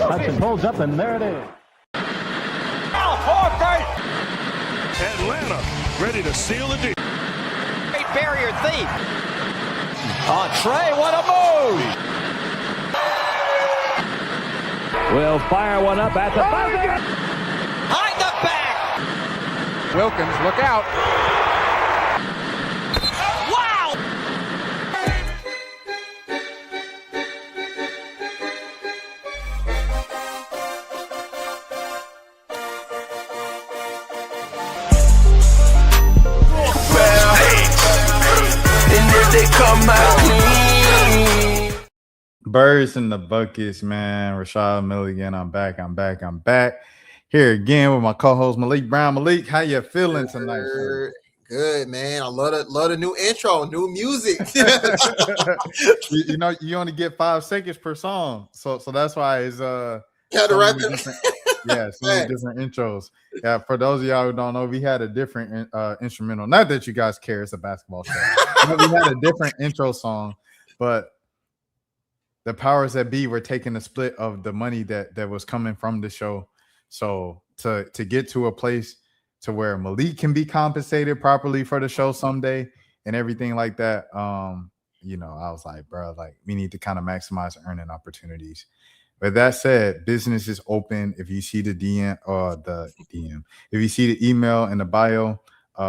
Hudson pulls up, and there it is. Atlanta ready to seal the deal. Great barrier thief. Trey, what a move! Will fire one up at the buzzer. Behind the back. Wilkins, look out. Wow! They come out clean. Birds in the buckets, man. Rashad Milligan, I'm back. Here again with my co-host Malik Brown. Malik, how you feeling tonight, sir? Good, man. I love the new intro, new music. you know, you only get 5 seconds per song, so that's why it's Gotta wrap it. Yeah, so many different intros. Yeah, for those of y'all who don't know, we had a different instrumental. Not that you guys care, it's a basketball show. We had a different intro song, but the powers that be were taking a split of the money that was coming from the show. So to get to a place to where Malik can be compensated properly for the show someday and everything like that, you know, I was like, bro, like we need to kind of maximize earning opportunities. With that said, business is open. If you see the DM or if you see the email in the bio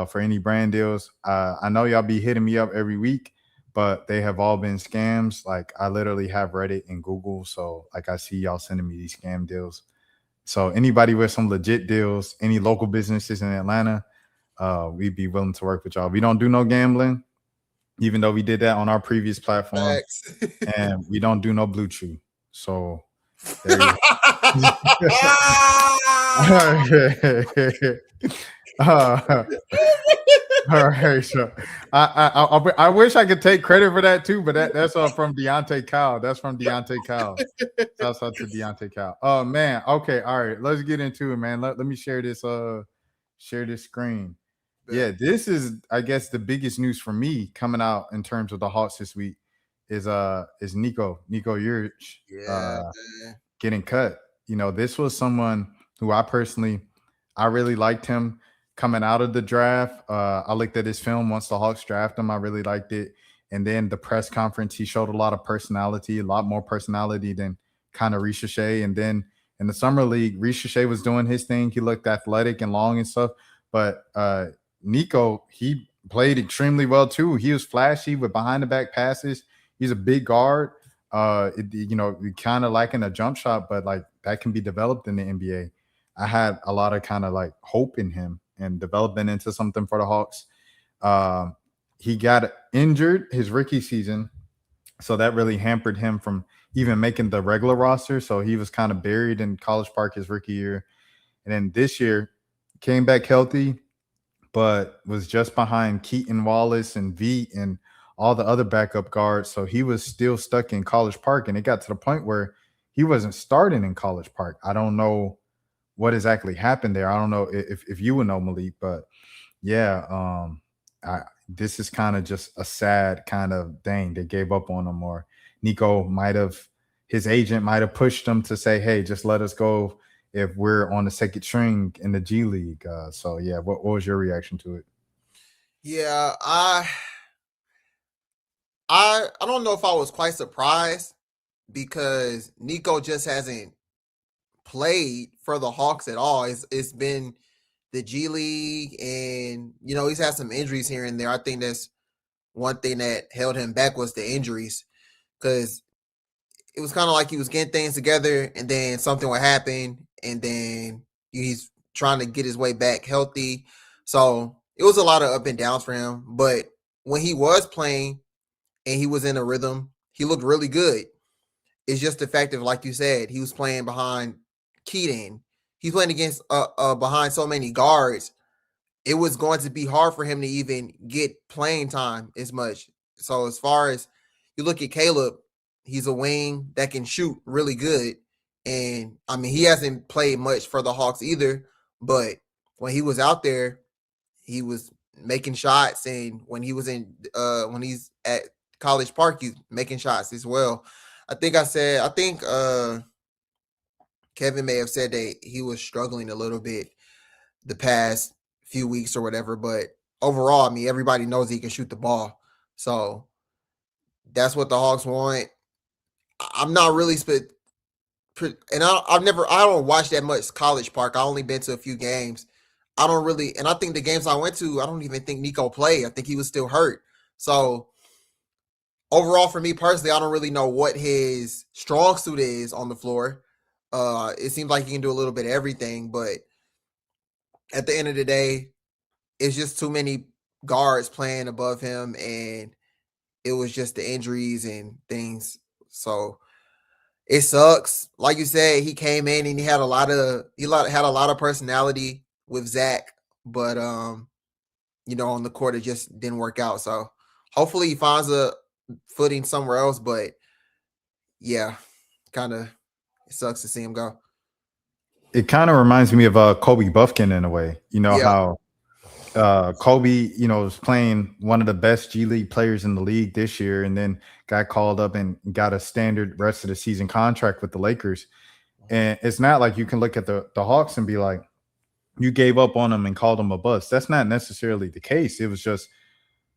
for any brand deals, I know y'all be hitting me up every week, but they have all been scams. Like I literally have Reddit and Google, so like I see y'all sending me these scam deals. So anybody with some legit deals, any local businesses in Atlanta, we'd be willing to work with y'all. We don't do no gambling, even though we did that on our previous platform, and we don't do no blue chew. So. All right, so I wish I could take credit for that too, but that's from Deontay Kyle. That's from Deontay Kyle. Shouts out to Deontay Kyle. Oh man, okay, all right, let's get into it, man. Let me share this screen. Yeah, this is I guess the biggest news for me coming out in terms of the Hawks this week is Nico Yurich getting cut. You know, this was someone who I really liked him coming out of the draft. I looked at his film once the Hawks drafted him. I really liked it. And then the press conference, he showed a lot of personality, a lot more personality than kind of Ricochet. And then in the summer league, Ricochet was doing his thing. He looked athletic and long and stuff. But Nico, he played extremely well too. He was flashy with behind the back passes. He's a big guard. You know, kind of lacking a jump shot, but like that can be developed in the NBA. I had a lot of kind of like hope in him and developing into something for the Hawks. He got injured his rookie season, so that really hampered him from even making the regular roster. So he was kind of buried in College Park his rookie year. And then this year came back healthy, but was just behind Keaton Wallace and Veet and all the other backup guards. So he was still stuck in College Park. And it got to the point where he wasn't starting in College Park. I don't know what exactly happened there. I don't know if you would know, Malik, but yeah, this is kind of just a sad kind of thing. They gave up on him, or Nico his agent might have pushed him to say, hey, just let us go if we're on the second string in the G League. So yeah, what was your reaction to it? Yeah, I don't know if I was quite surprised because Nico just hasn't played for the Hawks at all. It's been the G League, and you know he's had some injuries here and there. I think that's one thing that held him back was the injuries, because it was kind of like he was getting things together, and then something would happen, and then he's trying to get his way back healthy. So it was a lot of up and downs for him. But when he was playing and he was in a rhythm, he looked really good. It's just the fact of, like you said, he was playing behind Keaton. He's playing against behind so many guards. It was going to be hard for him to even get playing time as much. So as far as you look at Caleb, he's a wing that can shoot really good. And I mean, he hasn't played much for the Hawks either, but when he was out there, he was making shots. And when he's at College Park, he's making shots as well. I think Kevin may have said that he was struggling a little bit the past few weeks or whatever, but overall, I mean, everybody knows he can shoot the ball. So that's what the Hawks want. I'm not really and I don't watch that much College Park. I only been to a few games. I don't really, and I think the games I went to, I don't even think Nico played. I think he was still hurt. So overall, for me personally, I don't really know what his strong suit is on the floor. It seems like he can do a little bit of everything, but at the end of the day, it's just too many guards playing above him, and it was just the injuries and things. So it sucks. Like you said, he came in and he had a lot of personality with Zach, but on the court it just didn't work out. So hopefully he finds a footing somewhere else. But yeah, kind of it sucks to see him go. It kind of reminds me of Kobe Buffkin in a way. How Kobe, was playing one of the best G League players in the league this year, and then got called up and got a standard rest of the season contract with the Lakers. And it's not like you can look at the Hawks and be like, you gave up on him and called him a bust. That's not necessarily the case. It was just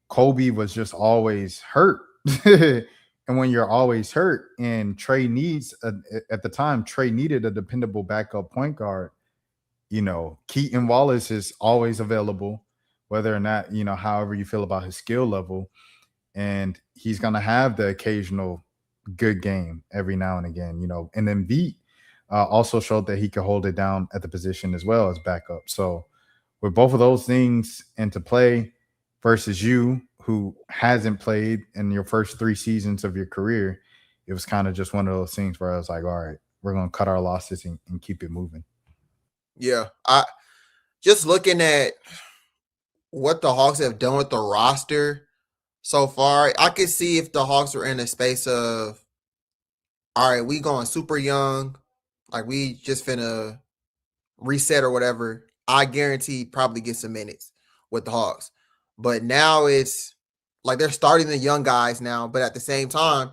Kobe was just always hurt. And when you're always hurt, and Trey at the time, Trey needed a dependable backup point guard. Keaton Wallace is always available, whether or not, however you feel about his skill level. And he's going to have the occasional good game every now and again, and then Veit also showed that he could hold it down at the position as well as backup. So with both of those things into play versus you, who hasn't played in your first 3 seasons of your career, it was kind of just one of those things where I was like, all right, we're going to cut our losses and keep it moving. Yeah. I just looking at what the Hawks have done with the roster so far, I could see if the Hawks were in a space of, all right, we going super young, like we just finna reset or whatever, I guarantee probably get some minutes with the Hawks. But now it's like they're starting the young guys now, but at the same time,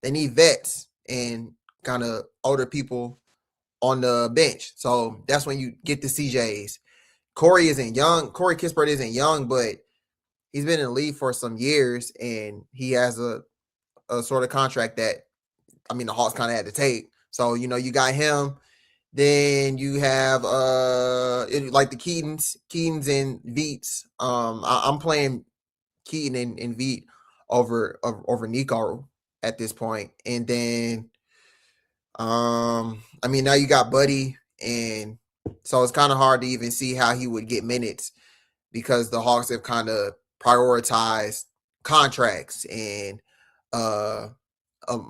they need vets and kind of older people on the bench. So that's when you get the CJs. Corey Kispert isn't young, but he's been in the league for some years, and he has a sort of contract that, the Hawks kind of had to take. So, you got him. Then you have like the Keatons and Veets. I'm playing Keaton and Veit over Nico at this point. And then now you got Buddy, and so it's kind of hard to even see how he would get minutes because the Hawks have kind of prioritized contracts and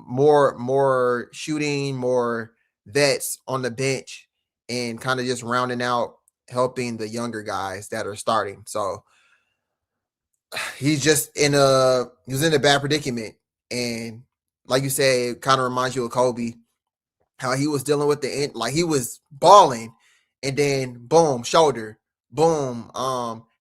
more shooting, more vets on the bench, and kind of just rounding out, helping the younger guys that are starting. So he's just in a bad predicament. And like you said, it kind of reminds you of Kobe, how he was dealing with like he was balling, and then boom, shoulder, boom,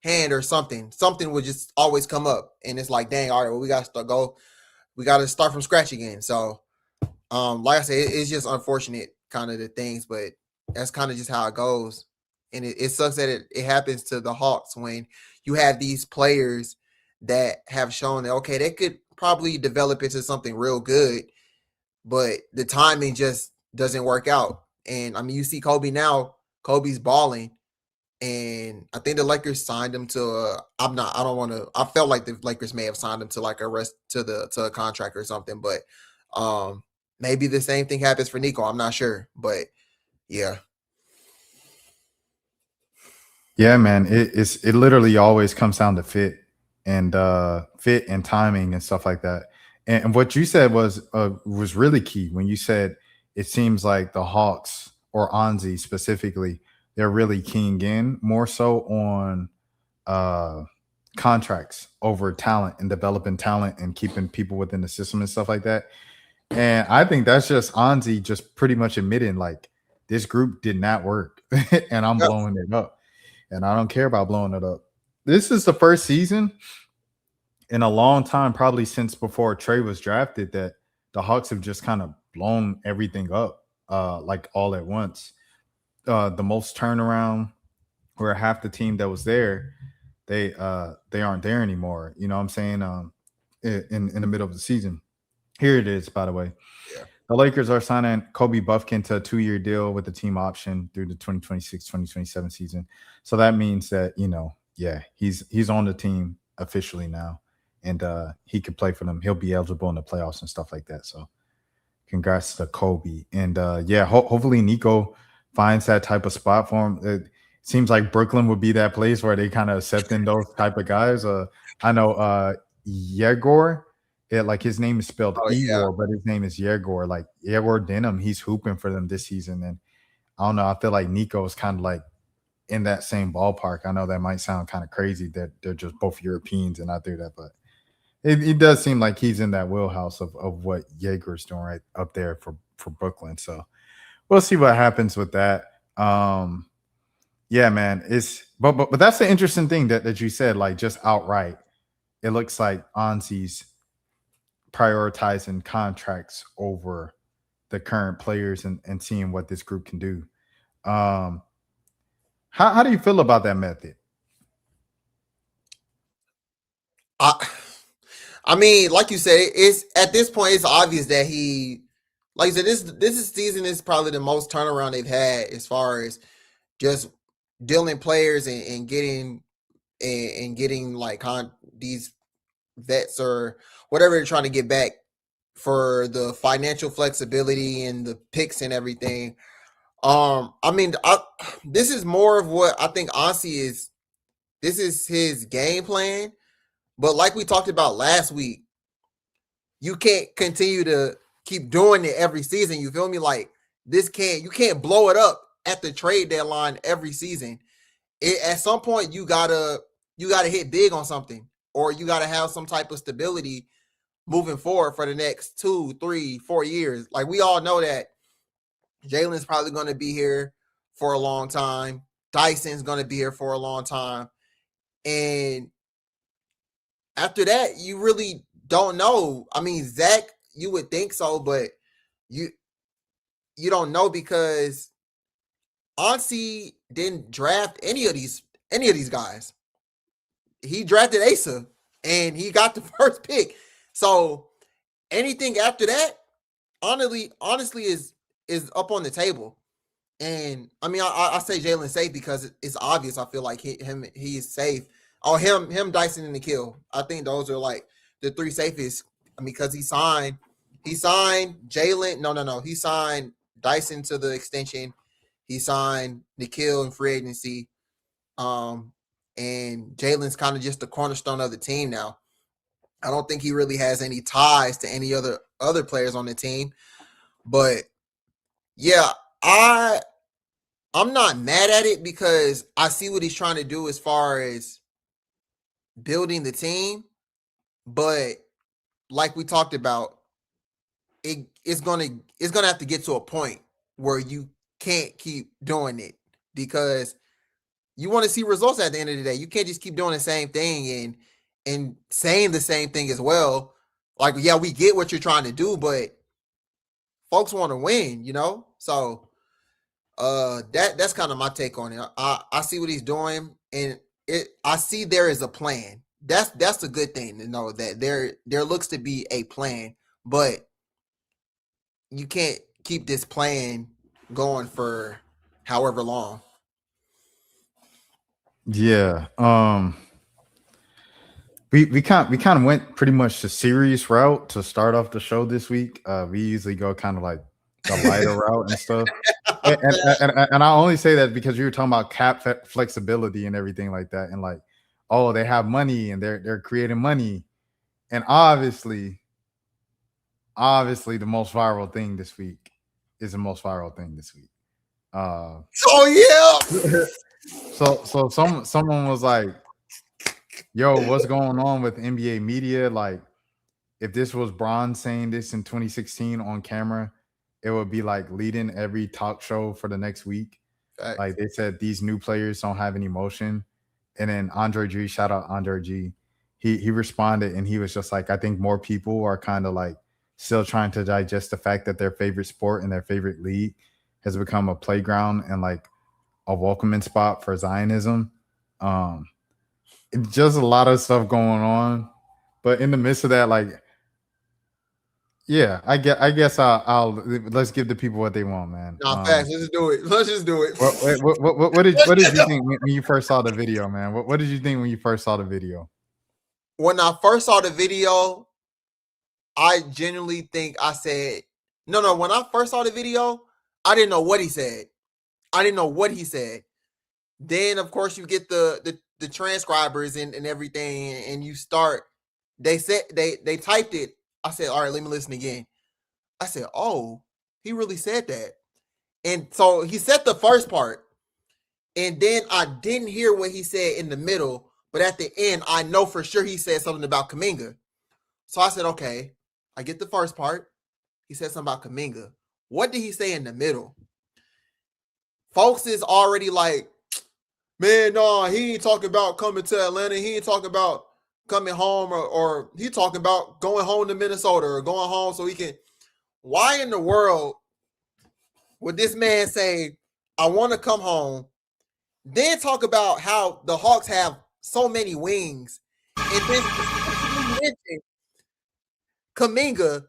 hand or something would just always come up, and it's like, dang, all right, well, we got to start from scratch again. So like I said, it's just unfortunate kind of the things, but that's kind of just how it goes. And it sucks that it happens to the Hawks when you have these players that have shown that, okay, they could probably develop into something real good, but the timing just doesn't work out. And you see Kobe now. Kobe's balling, and I think the Lakers signed him to I felt like the Lakers may have signed him to like to a contract or something, but maybe the same thing happens for Nico. I'm not sure, but yeah. Yeah, man, it literally always comes down to fit and timing and stuff like that. And what you said was really key when you said it seems like the Hawks, or Anzi specifically, they're really keying in more so on contracts over talent and developing talent and keeping people within the system and stuff like that. And I think that's just Anzi just pretty much admitting like this group did not work and I'm blowing it up. And I don't care about blowing it up. This is the first season in a long time, probably since before Trey was drafted, that the Hawks have just kind of blown everything up. like all at once. The most turnaround, where half the team that was there, they aren't there anymore. You know what I'm saying? In the middle of the season. Here it is, by the way. Yeah. The Lakers are signing Kobe Buffkin to a 2-year deal with the team option through the 2026-2027 season. So that means that, he's on the team officially now, and he could play for them. He'll be eligible in the playoffs and stuff like that. So congrats to Kobe. And hopefully Nico finds that type of spot for him. It seems like Brooklyn would be that place where they kind of accepting those type of guys. I know Yegor. Yeah, like his name is spelled Igor, but his name is Yegor. Like Yegor Denham, he's hooping for them this season. And I don't know, I feel like Nico is kind of like in that same ballpark. I know that might sound kind of crazy that they're just both Europeans and I do that, but it does seem like he's in that wheelhouse of what Yegor's doing right up there for Brooklyn. So we'll see what happens with that. Yeah, man. But that's the interesting thing that you said, like just outright. It looks like Anzi's prioritizing contracts over the current players and seeing what this group can do. How do you feel about that method? I mean, like you said, it's at this point, it's obvious that he, like you said, this season is probably the most turnaround they've had as far as just dealing players and getting like these vets or whatever they're trying to get back for the financial flexibility and the picks and everything. I mean, this is more of what I think Ansi is. This is his game plan. But like we talked about last week, you can't continue to keep doing it every season. You feel me? Like you can't blow it up at the trade deadline every season. At some point, you gotta hit big on something, or you gotta have some type of stability moving forward for the next 2, 3, 4 years. Like we all know that Jalen's probably going to be here for a long time. Dyson's going to be here for a long time. And after that, you really don't know. I mean, Zach, you would think so, but you don't know because Ansi didn't draft any of these guys. He drafted Asa and he got the first pick. So anything after that, honestly is up on the table. And I mean, I say Jalen's safe because it's obvious. I feel like he is safe. Oh, him, Dyson, and Nikhil. I think those are like the 3 safest. I mean, because he signed Jalen. No. He signed Dyson to the extension. He signed Nikhil in free agency. And Jalen's kind of just the cornerstone of the team now. I don't think he really has any ties to any other players on the team. But yeah, I'm not mad at it because I see what he's trying to do as far as building the team. But like we talked about, it's gonna have to get to a point where you can't keep doing it because you want to see results at the end of the day. You can't just keep doing the same thing and saying the same thing as well. Like, yeah, we get what you're trying to do, but folks want to win, you know? So that's kind of my take on it. I see what he's doing, and I see there is a plan. That's a good thing to know that there looks to be a plan, but you can't keep this plan going for however long. Yeah. We kind of went pretty much the serious route to start off the show this week. We usually go kind of like the lighter route and stuff. And I only say that because you were talking about cap flexibility and everything like that, and like, oh, they have money and they're creating money, and obviously the most viral thing this week is the most viral thing this week. So someone was like, yo, what's going on with NBA media? Like, if this was Bron saying this in 2016 on camera, it would be like leading every talk show for the next week. Right. Like they said, these new players don't have any emotion. And then Andre G, shout out Andre G, he responded and he was just like, I think more people are kind of like still trying to digest the fact that their favorite sport and their favorite league has become a playground and like a welcoming spot for Zionism. It's just a lot of stuff going on, but in the midst of that, like, yeah, I guess I'll let's give the people what they want, man. Nah, facts. Let's just do it. Let's just do it. What did you think when you first saw the video, man? What did you think when you first saw the video? When I first saw the video, I genuinely think I said, no. When I first saw the video, I didn't know what he said. Then, of course, you get the transcribers and everything, and you start. They said they typed it. I said, all right, let me listen again. I said, oh, he really said that. And so he said the first part, and then I didn't hear what he said in the middle, but at the end, I know for sure he said something about Kuminga. So I said, okay, I get the first part. He said something about Kuminga. What did he say in the middle? Folks is already like, man, no, he ain't talking about coming to Atlanta. He ain't talking about coming home or he talking about going home to Minnesota or going home so he can. Why in the world would this man say, I want to come home, then talk about how the Hawks have so many wings, and then mention Kuminga,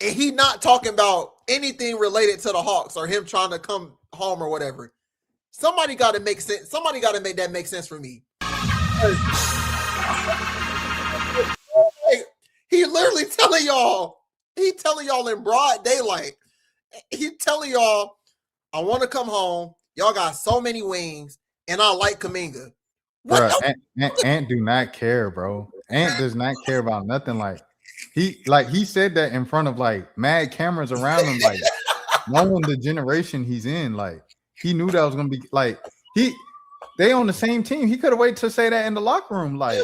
and he not talking about anything related to the Hawks or him trying to come home or whatever? Somebody got to make sense. Somebody got to make that make sense for me. He literally telling y'all, in broad daylight, he telling y'all, I want to come home. Y'all got so many wings, and I like Kuminga. Bro, Ant do not care, bro. Ant does not care about nothing. Like he said that in front of like mad cameras around him, like knowing the generation he's in. Like he knew that was gonna be like they on the same team. He could have waited to say that in the locker room. Like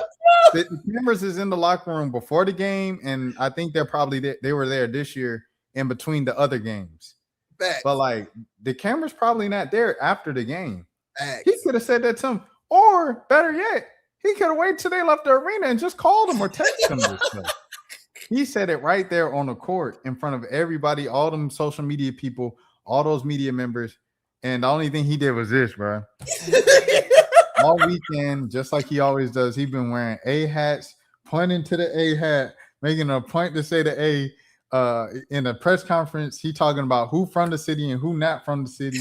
the cameras is in the locker room before the game, and I think they're probably they were there this year in between the other games. Facts. But like the camera's probably not there after the game. Facts. He could have said that to him, or better yet, he could have waited till they left the arena and just called him or texted him this stuff. He said it right there on the court in front of everybody, all them social media people, all those media members. And the only thing he did was this, bro. All weekend, just like he always does, he's been wearing A hats, pointing to the A hat, making a point to say the A. In a press conference, he talking about who from the city and who not from the city.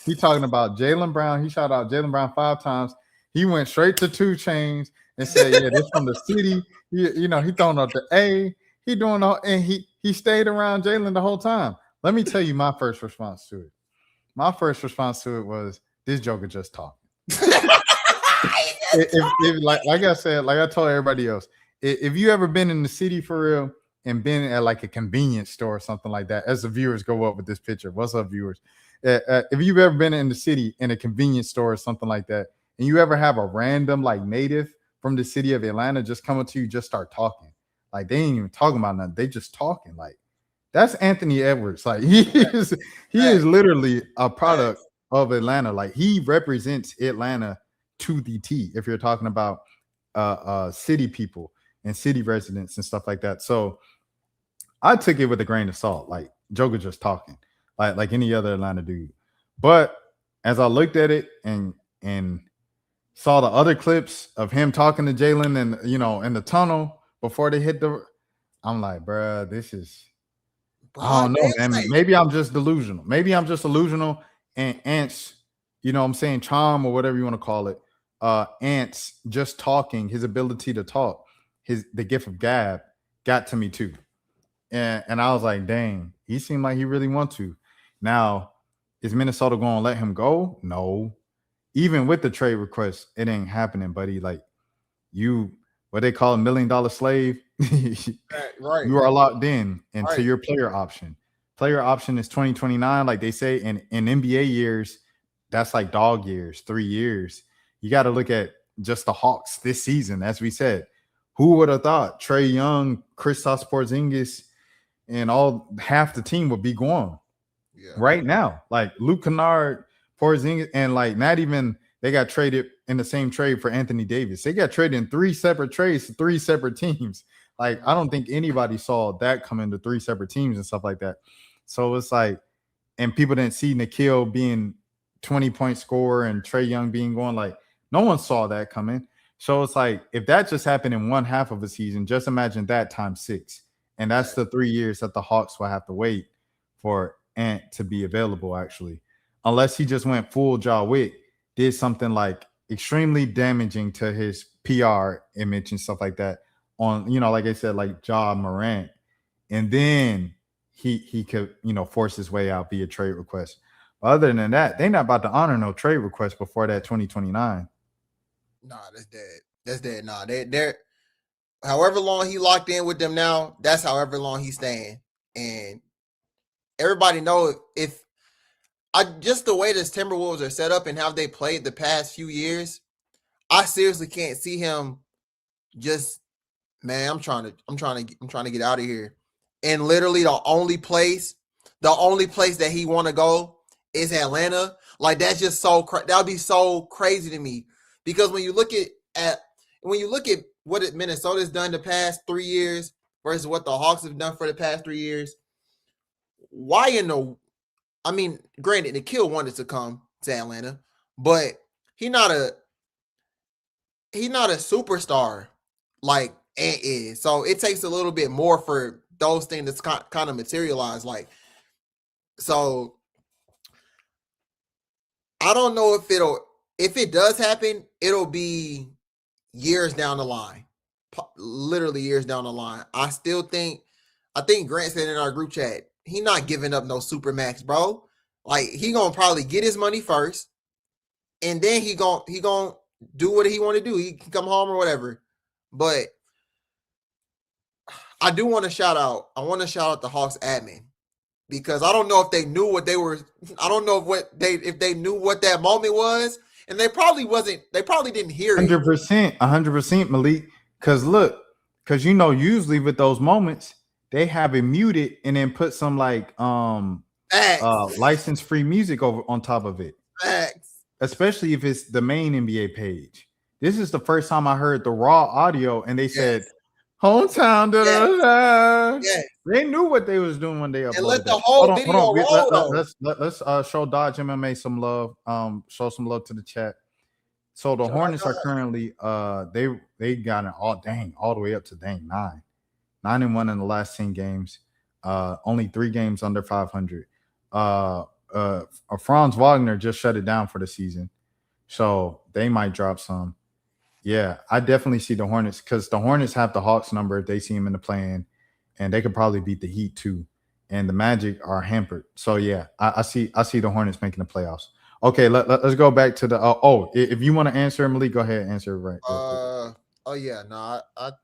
He talking about Jaylen Brown. He shouted out Jaylen Brown 5 times. He went straight to 2 Chainz and said, "Yeah, this from the city." He throwing out the A. He doing all, and he stayed around Jaylen the whole time. Let me tell you my first response to it. My first response to it was, "This joker just talking." if like I said, like I told everybody else, if you ever been in the city for real and been at like a convenience store or something like that, as the viewers go up with this picture, what's up, viewers? If you've ever been in the city in a convenience store or something like that, and you ever have a random like native from the city of Atlanta just come up to you, just start talking, like they ain't even talking about nothing, they just talking, like that's Anthony Edwards. Like he is literally a product of Atlanta. Like he represents Atlanta to the T. If you're talking about city people and city residents and stuff like that, so I took it with a grain of salt. Like Joker just talking, like any other Atlanta dude. But as I looked at it and saw the other clips of him talking to Jaylen and in the tunnel before they hit I'm like, bruh, this is. I don't know, man. Maybe I'm just delusional. And Ant's, what I'm saying, charm or whatever you want to call it. Ant's just talking, his ability to talk, the gift of gab got to me too. And I was like, dang, he seemed like he really wants to. Now, is Minnesota going to let him go? No. Even with the trade request, it ain't happening, buddy. Like what they call $1 million slave, right? You are locked in into your player option. Player option is 2029, like they say in NBA years. That's like dog years, 3 years. You got to look at just the Hawks this season, as we said. Who would have thought Trae Young, Kristaps Porzingis, and half the team would be gone right now? Like Luke Kennard, Porzingis, and like not even. They got traded in the same trade for Anthony Davis. They got traded in 3 separate trades to 3 separate teams. Like, I don't think anybody saw that coming to 3 separate teams and stuff like that. So it's like, and people didn't see Nikhil being 20-point scorer and Trae Young being going, like, no one saw that coming. So it's like, if that just happened in one half of a season, just imagine that times 6. And that's the 3 years that the Hawks will have to wait for Ant to be available, actually. Unless he just went full Ja Wick, did something like extremely damaging to his PR image and stuff like that on, like I said, like Ja Morant. And then he could, force his way out via trade request. But other than that, they're not about to honor no trade request before that 2029. Nah, that's dead. That's dead. Nah, they're however long he locked in with them now, that's however long he's staying. And everybody know if just the way this Timberwolves are set up and how they played the past few years, I seriously can't see him just, man, I'm trying to get out of here. And literally the only place that he want to go is Atlanta. Like, that's just that would be so crazy to me, because when you look at what Minnesota's done the past 3 years versus what the Hawks have done for the past 3 years, granted, Nikhil wanted to come to Atlanta, but he's not a superstar like Ant is. So it takes a little bit more for those things to kind of materialize. Like, so I don't know if it does happen, it'll be years down the line, literally years down the line. I think Grant said in our group chat, he not giving up no super max, bro. Like, he gonna probably get his money first, and then he gonna do what he want to do. He can come home or whatever. But I do want to shout out. I want to shout out the Hawks admin, because I don't know if they knew what they were. I don't know if they knew what that moment was, and they probably wasn't. They probably didn't hear it. 100%, Malik. Because usually with those moments, they have it muted and then put some like license free music over on top of it. Facts. Especially if it's the main NBA page. This is the first time I heard the raw audio, and they said hometown. Yes. They knew what they was doing when they uploaded. And let the whole video roll. Let's show Dodge MMA some love. Show some love to the chat. So the Hornets are currently they got it all the way up to 9-1 in the last 10 games. Only 3 games under 500. Franz Wagner just shut it down for the season, so they might drop some. Yeah, I definitely see the Hornets, because the Hornets have the Hawks number if they see them in the play-in, and they could probably beat the Heat too. And the Magic are hampered. So yeah, I see the Hornets making the playoffs. Okay, let's go back to the if you want to answer, Malik, go ahead and answer it right. I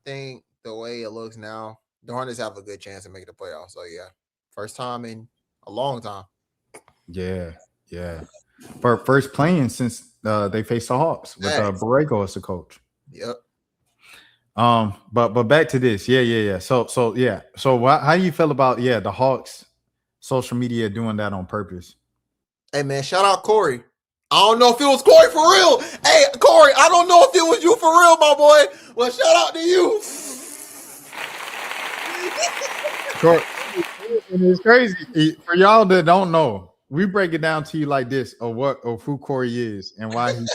think the way it looks now, the Hornets have a good chance of making the playoffs. So yeah, first time in a long time. Yeah. For first playing since they faced the Hawks with Borrego as the coach. Yep. But back to this. Yeah. So how do you feel about the Hawks social media doing that on purpose? Hey man, shout out Corey. I don't know if it was Corey for real. Hey Corey, I don't know if it was you for real, my boy. Well, shout out to you. Corey, it's crazy for y'all that don't know. We break it down to you like this of who Corey is and why he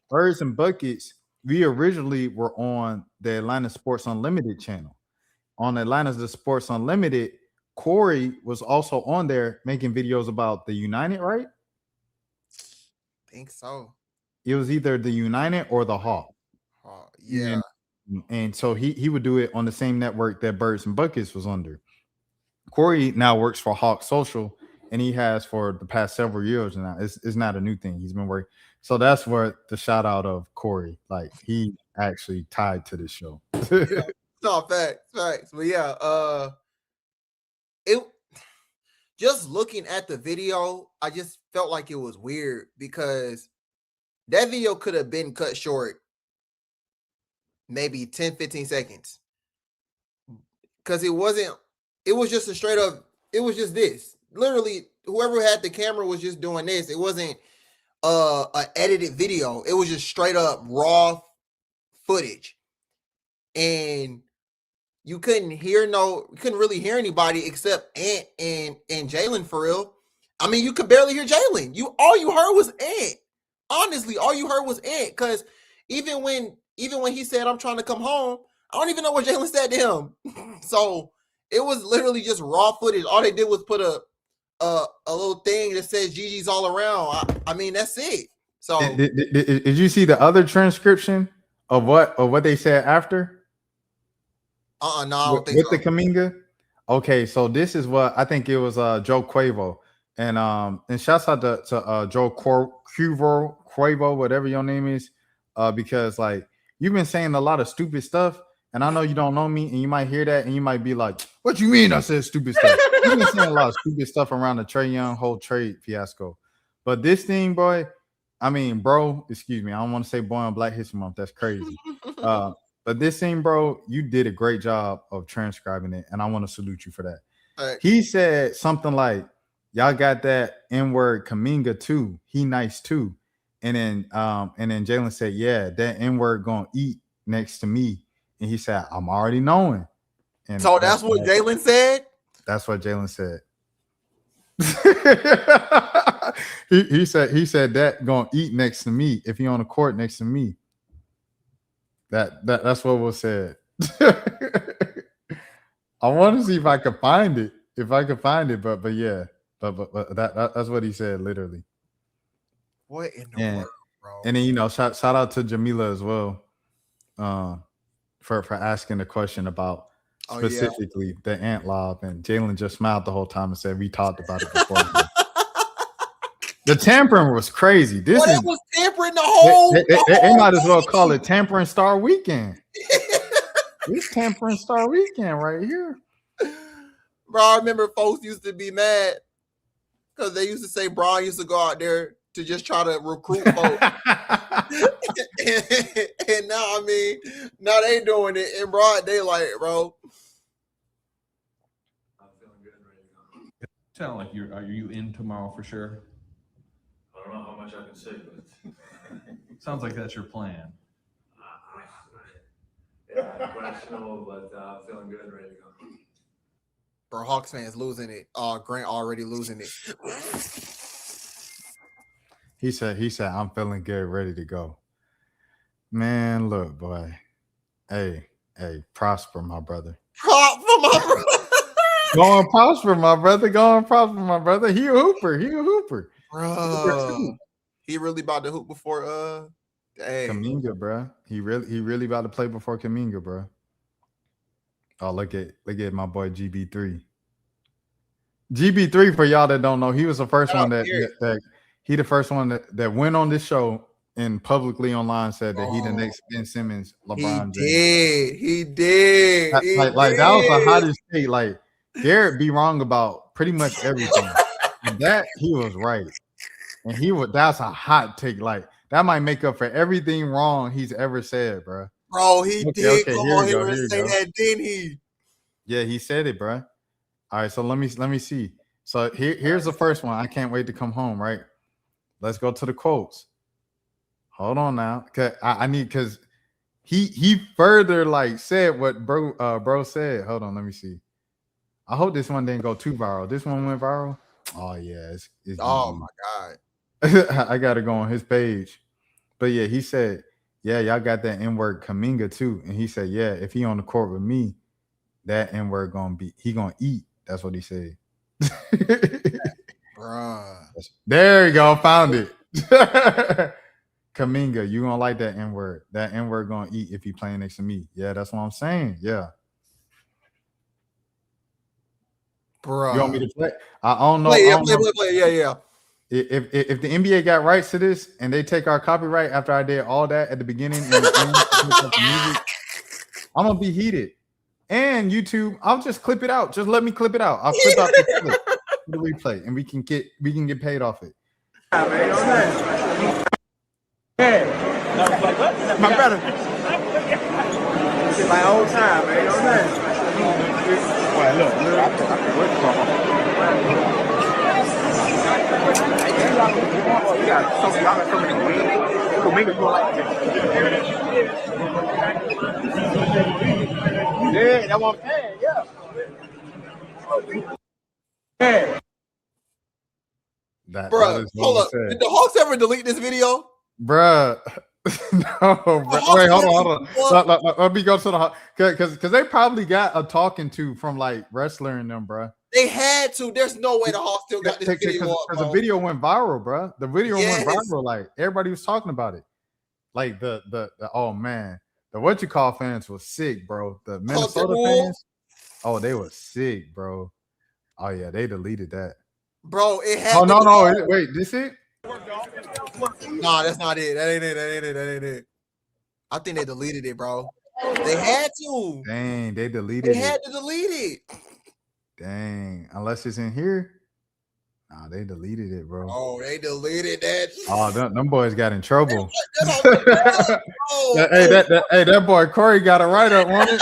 Birds and Buckets. We originally were on the Atlanta Sports Unlimited channel. On Atlanta Sports Unlimited, Corey was also on there making videos about the United, right? I think so. It was either the United or the Hawk. Yeah. And so he would do it on the same network that Birds and Buckets was under. Corey now works for Hawk Social, and he has for the past several years now. It's not a new thing. He's been working. So that's where the shout out of Corey, like he actually tied to this show. No, facts. But yeah, it just looking at the video, I just felt like it was weird, because that video could have been cut short maybe 10-15 seconds, because it was just a straight up, it was just this. Literally, whoever had the camera was just doing this. It wasn't an edited video. It was just straight up raw footage. and you couldn't really hear anybody except Ant and Jalen for real. I mean, you could barely hear Jalen. All you heard was Ant. Honestly, all you heard was Ant. Because even when he said, "I'm trying to come home," I don't even know what Jalen said to him. So it was literally just raw footage. All they did was put a little thing that says "GG's all around." I mean, that's it. So did you see the other transcription of what they said after? No, I don't think with so. the Kuminga. Okay, so this is what I think it was. Joe Quavo and shouts out to Joe Quavo, whatever your name is, because like you've been saying a lot of stupid stuff, and I know you don't know me, and you might hear that, and you might be like, "What you mean I said stupid stuff?" You've been saying a lot of stupid stuff around the Trae Young whole trade fiasco, but this thing, boy. I mean, bro, excuse me. I don't want to say boy on Black History Month. That's crazy. But this thing, bro, you did a great job of transcribing it, and I want to salute you for that. Right. He said something like, "Y'all got that N-word Kuminga too. He nice too." And then Jalen said, "Yeah, that N-word gonna eat next to me." And he said, "I'm already knowing." And so that's what Jalen said? That's what Jalen said. he said that gonna eat next to me if he on the court next to me. That's what was said. I want to see if I could find it. But yeah, but that's what he said literally. What in the world, bro? And then shout out to Jamila as well, for asking the question about specifically the ant lob, and Jalen just smiled the whole time and said we talked about it before. The tampering was crazy. It was tampering the whole. They might as well call it Tampering Star Weekend. It's Tampering Star Weekend right here. Bro, I remember folks used to be mad because they used to say Bron used to go out there to just try to recruit folks. and now, now they doing it in broad daylight, bro. I'm feeling good right now. Sound like are you in tomorrow for sure? I don't know how much I can say, but sounds like that's your plan. Yeah, questionable, but I'm feeling good and ready to go. Bro, Hawks fans losing it. Grant already losing it. He said, "I'm feeling good, ready to go." Man, look, boy. Hey, prosper, my brother. Go and prosper, my brother. He a hooper. Bro, he really about to hoop before Kuminga, bro. He really about to play before Kuminga, bro. Oh, look at my boy GB3. GB3, for y'all that don't know, he was the first one that the first one that went on this show and publicly online said that he the next Ben Simmons, LeBron James. He did. Like that was the hottest take. Like Garrett be wrong about pretty much everything. That he was right. And that's a hot take. Like that might make up for everything wrong he's ever said, bro. Bro, he did come on here and say go. that, didn't he? Yeah, he said it, bro. All right, so let me see. So here's the first one. I can't wait to come home, right? Let's go to the quotes. Hold on now. Cause he further like said what bro said. Hold on, let me see. I hope this one didn't go too viral. This one went viral. Oh yeah, it's oh my God. I gotta go on his page. But yeah, he said, "Yeah, y'all got that N-word Kuminga too." And he said, "Yeah, if he on the court with me, that N-word gonna eat." That's what he said. Bruh. There you go, found it. Kuminga, you gonna like that N-word. That N-word gonna eat if he playing next to me. Yeah, that's what I'm saying. Yeah. Bro, you want me to play? I don't know. Play. Yeah. If the NBA got rights to this and they take our copyright after I did all that at the beginning and the end, I'm gonna be heated. And YouTube, I'll just clip it out. Just let me clip it out. I'll clip out the replay, and we can get paid off it. My brother. It's my old time, man. You know what I'm saying? Well, look, I can work from Yeah, that's what I'm saying. Yeah. That Bruh, is what hold he up. said. Did the Hawks ever delete this video? Bruh. No, bro. Wait, hold on. Let me go to the because they probably got a talking to from like wrestler and them, bro. They had to. There's no way the Hawks still got this video up, Because the bro. video went viral, bro. The video went Yes. viral. Like everybody was talking about it. Like the oh man, the what you call fans was sick, bro. The Minnesota fans, oh, they were sick, bro. Oh yeah, they deleted that. Bro, it had Oh to no, wait, this it? Nah, that's not it. That ain't it. I think they deleted it, bro. They had to. Dang, they deleted They it. had to delete it. Dang, unless it's in here. Nah, they deleted it, bro. Oh, they deleted that. Oh, them boys got in trouble. That's all the oh, Hey, that boy Corey got a write up on it.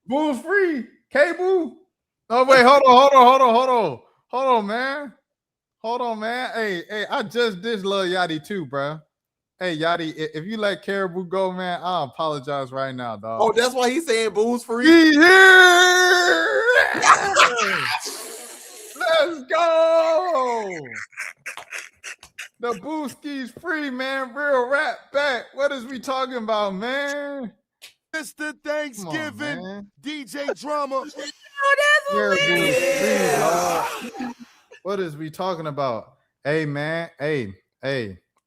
Boo's free. K-Boo. Oh wait, hold on, man. Hold on, man. Hey, I just did Lil Yachty too, bro. Hey, Yachty, if you let Caribou go, man, I apologize right now, dog. Oh, that's why he's saying Boo's free. He here. Let's go. The Booski's free, man. Real rap back. What is we talking about, man? Mr. Thanksgiving, DJ Drama. What is we talking about? Hey, man. Hey,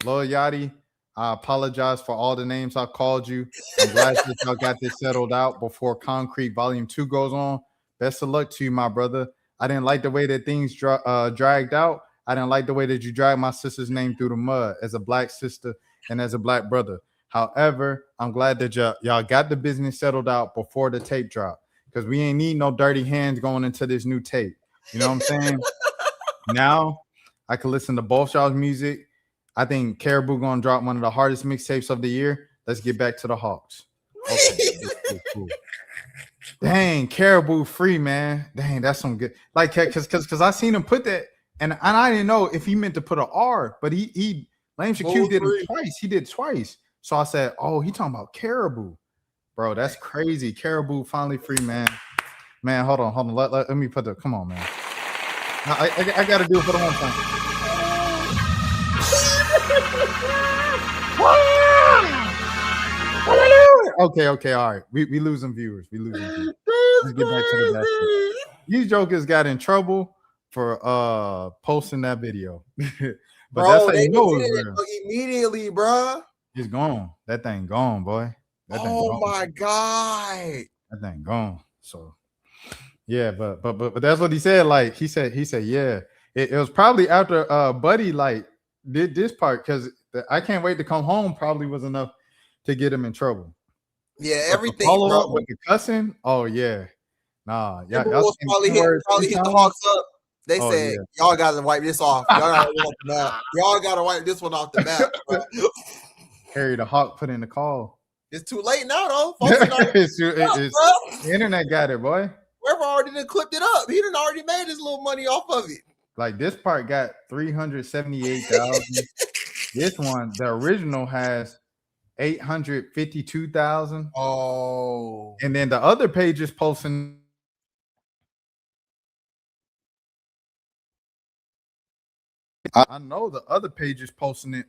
Lil Yachty, I apologize for all the names I called you. I'm glad that y'all got this settled out before Concrete Volume 2 goes on. Best of luck to you, my brother. I didn't like the way that things dragged out. I didn't like the way that you dragged my sister's name through the mud as a black sister and as a black brother. However, I'm glad that y'all got the business settled out before the tape drop, because we ain't need no dirty hands going into this new tape. You know what I'm saying? Now I can listen to both y'all's music. I think Caribou gonna drop one of the hardest mixtapes of the year. Let's get back to the Hawks. Okay, cool. Dang, Caribou free, man. Dang, that's some good. Like, because I seen him put that, and I didn't know if he meant to put an R, but he Lame Shaquille did it twice. He did it twice. So I said, oh, he talking about Caribou. Bro, that's crazy. Caribou finally free, man. Man, hold on. Let me put the, come on, man. I got to do it for the one time. Okay, all right. We losing viewers. Let's get back to the basket. These jokers got in trouble for posting that video. But bro, that's how they you know did it immediately, bro. It's gone. That thing gone, boy. That thing Oh gone. my god. That thing gone. So yeah, but that's what he said. Like he said, yeah. It was probably after Buddy like did this part, because I can't wait to come home probably was enough to get him in trouble. Yeah, everything. Follow bro. up with the cussing. Oh yeah. Nah, y'all probably hit the Hawks up. They said, y'all gotta wipe this off. Y'all gotta wipe this one off the map. Bro. Harry the Hawk put in the call. It's too late now, though. The internet got it, boy. Whoever already done clipped it up, he done already made his little money off of it. Like this part got 378,000. This one, the original, has 852,000. Oh, and then the other page is posting. I know the other page is posting it.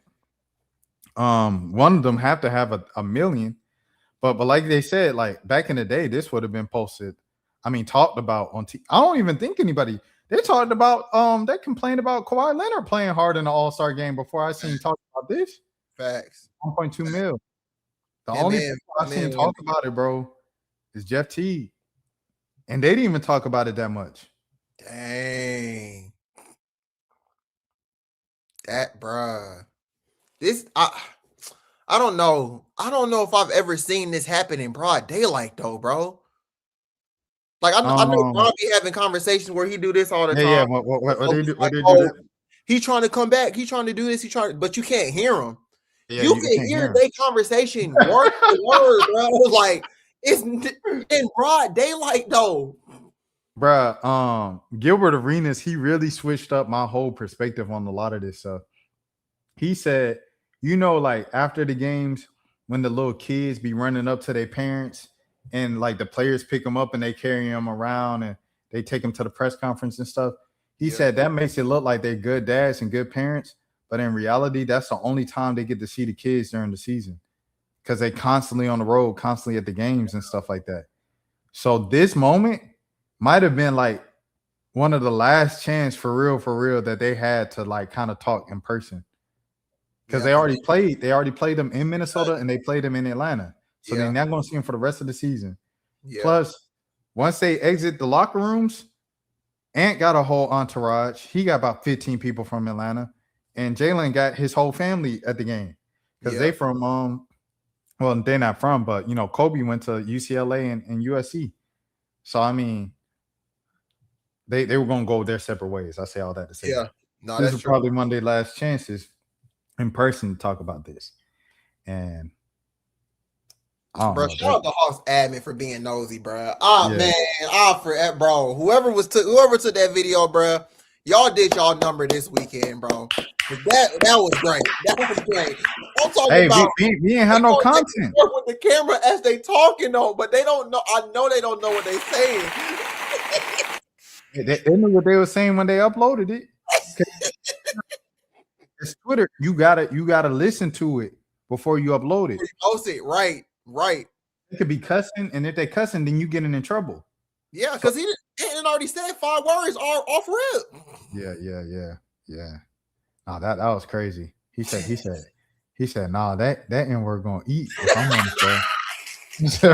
One of them have to have a million, but like they said, like back in the day, this would have been posted. I mean, talked about on TV. I don't even think anybody. They talked about they complained about Kawhi Leonard playing hard in the All-Star game before I seen talk about this. Facts. 1.2 mil. The only people I seen talk about it, bro, is Jeff Teague, and they didn't even talk about it that much. Dang. That, bruh. This, I don't know. I don't know if I've ever seen this happen in broad daylight, though, bro. Like, I know Bron be having conversations where he do this all the time. Yeah, what they do? What they do? He trying to come back. He trying to do this. But you can't hear him. Yeah, you can hear their conversation word for word, bro. Like, It's in broad daylight though. Bruh, Gilbert Arenas, he really switched up my whole perspective on a lot of this stuff. He said, like after the games, when the little kids be running up to their parents and like the players pick them up and they carry them around and they take them to the press conference and stuff. He said that makes it look like they're good dads and good parents. But in reality, that's the only time they get to see the kids during the season because they constantly on the road, constantly at the games and stuff like that. So this moment might have been like one of the last chance for real that they had to like kind of talk in person. Because they already played them in Minnesota and they played them in Atlanta. So they're not going to see them for the rest of the season. Yeah. Plus, once they exit the locker rooms, Ant got a whole entourage. He got about 15 people from Atlanta. And Jalen got his whole family at the game. Because they from, well, they're not from, but, Kobe went to UCLA and USC. So, I mean, they were going to go their separate ways. I say all that to say. Yeah. No, this is probably one of their last chances in person to talk about this. And bro, shout out the Hawks admin for being nosy, bro. Man, bro. Whoever took that video, bro, y'all did y'all number this weekend, bro. That was great. That was great. I'm talking about we ain't have no content with the camera as they talking though, but they don't know. I know they don't know what they saying. They knew what they were saying when they uploaded it. It's Twitter. You gotta listen to it before you upload it. Post it, right. It could be cussing, and if they cussing, then you getting in trouble. Yeah, because he already said 5 words off rip. Yeah. Nah, that was crazy. He said, nah, that N-word gonna eat if I'm on the show.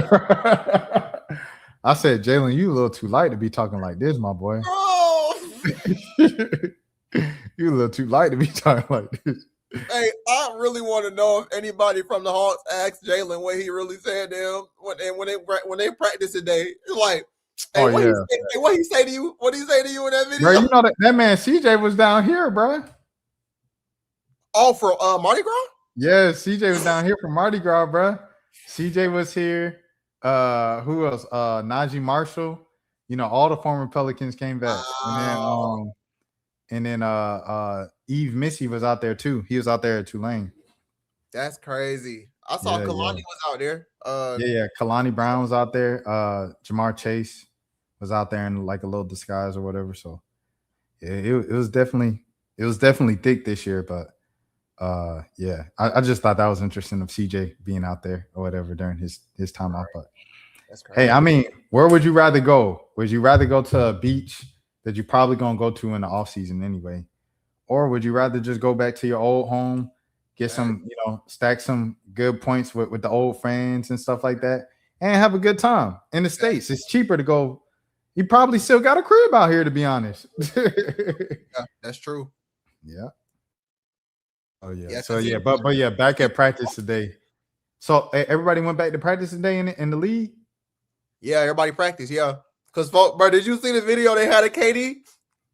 I said, Jalen, you a little too light to be talking like this, my boy. You a little too light to be talking like this. Hey, I really want to know if anybody from the Hawks asked Jalen what he really said to him when they practiced today. It's like, hey, what he say to you? What he say to you in that video? Bro, you know that man CJ was down here, bro. Oh, for Mardi Gras? Yeah, CJ was down here for Mardi Gras, bro. CJ was here. Who else? Najee Marshall. All the former Pelicans came back. And then Eve Missy was out there too. He was out there at Tulane. That's crazy. I saw Kalani was out there. Kalani Brown was out there. Jamar Chase was out there in like a little disguise or whatever. So it was definitely thick this year. But I just thought that was interesting of CJ being out there or whatever during his time off. But hey, I mean, where would you rather go? Would you rather go to a beach that you're probably going to go to in the off season anyway? Or would you rather just go back to your old home, get some, stack some good points with the old friends and stuff like that, and have a good time in the States? It's cheaper to go. You probably still got a crib out here, to be honest. Yeah, that's true. Yeah. Oh, yeah. But back at practice today. So everybody went back to practice today in the league? Yeah, everybody practiced, yeah. Because, bro, did you see the video they had of KD?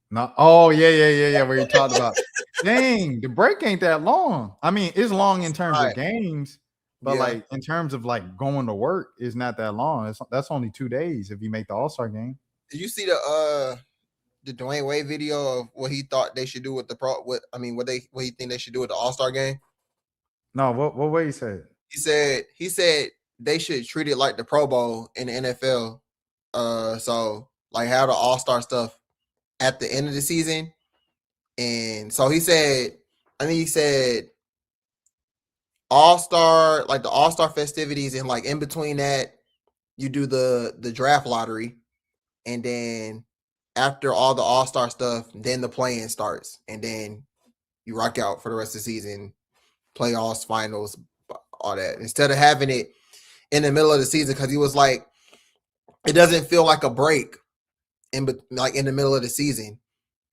No. Oh, yeah. Where you talked about, dang, the break ain't that long. I mean, it's long in terms of games, but like in terms of like going to work, it's not that long. That's only 2 days if you make the All-Star game. Did you see the Dwayne Wade video of what he thought they should do with what he think they should do with the All-Star game? No, what way he said? He said they should treat it like the Pro Bowl in the NFL. So like have the All-Star stuff at the end of the season. And so he said All-Star, like the All-Star festivities, and like in between that, you do the draft lottery, and then after all the All-Star stuff, then the play-in starts, and then you rock out for the rest of the season, playoffs, finals, all that. Instead of having it in the middle of the season, because he was like, it doesn't feel like a break in the middle of the season.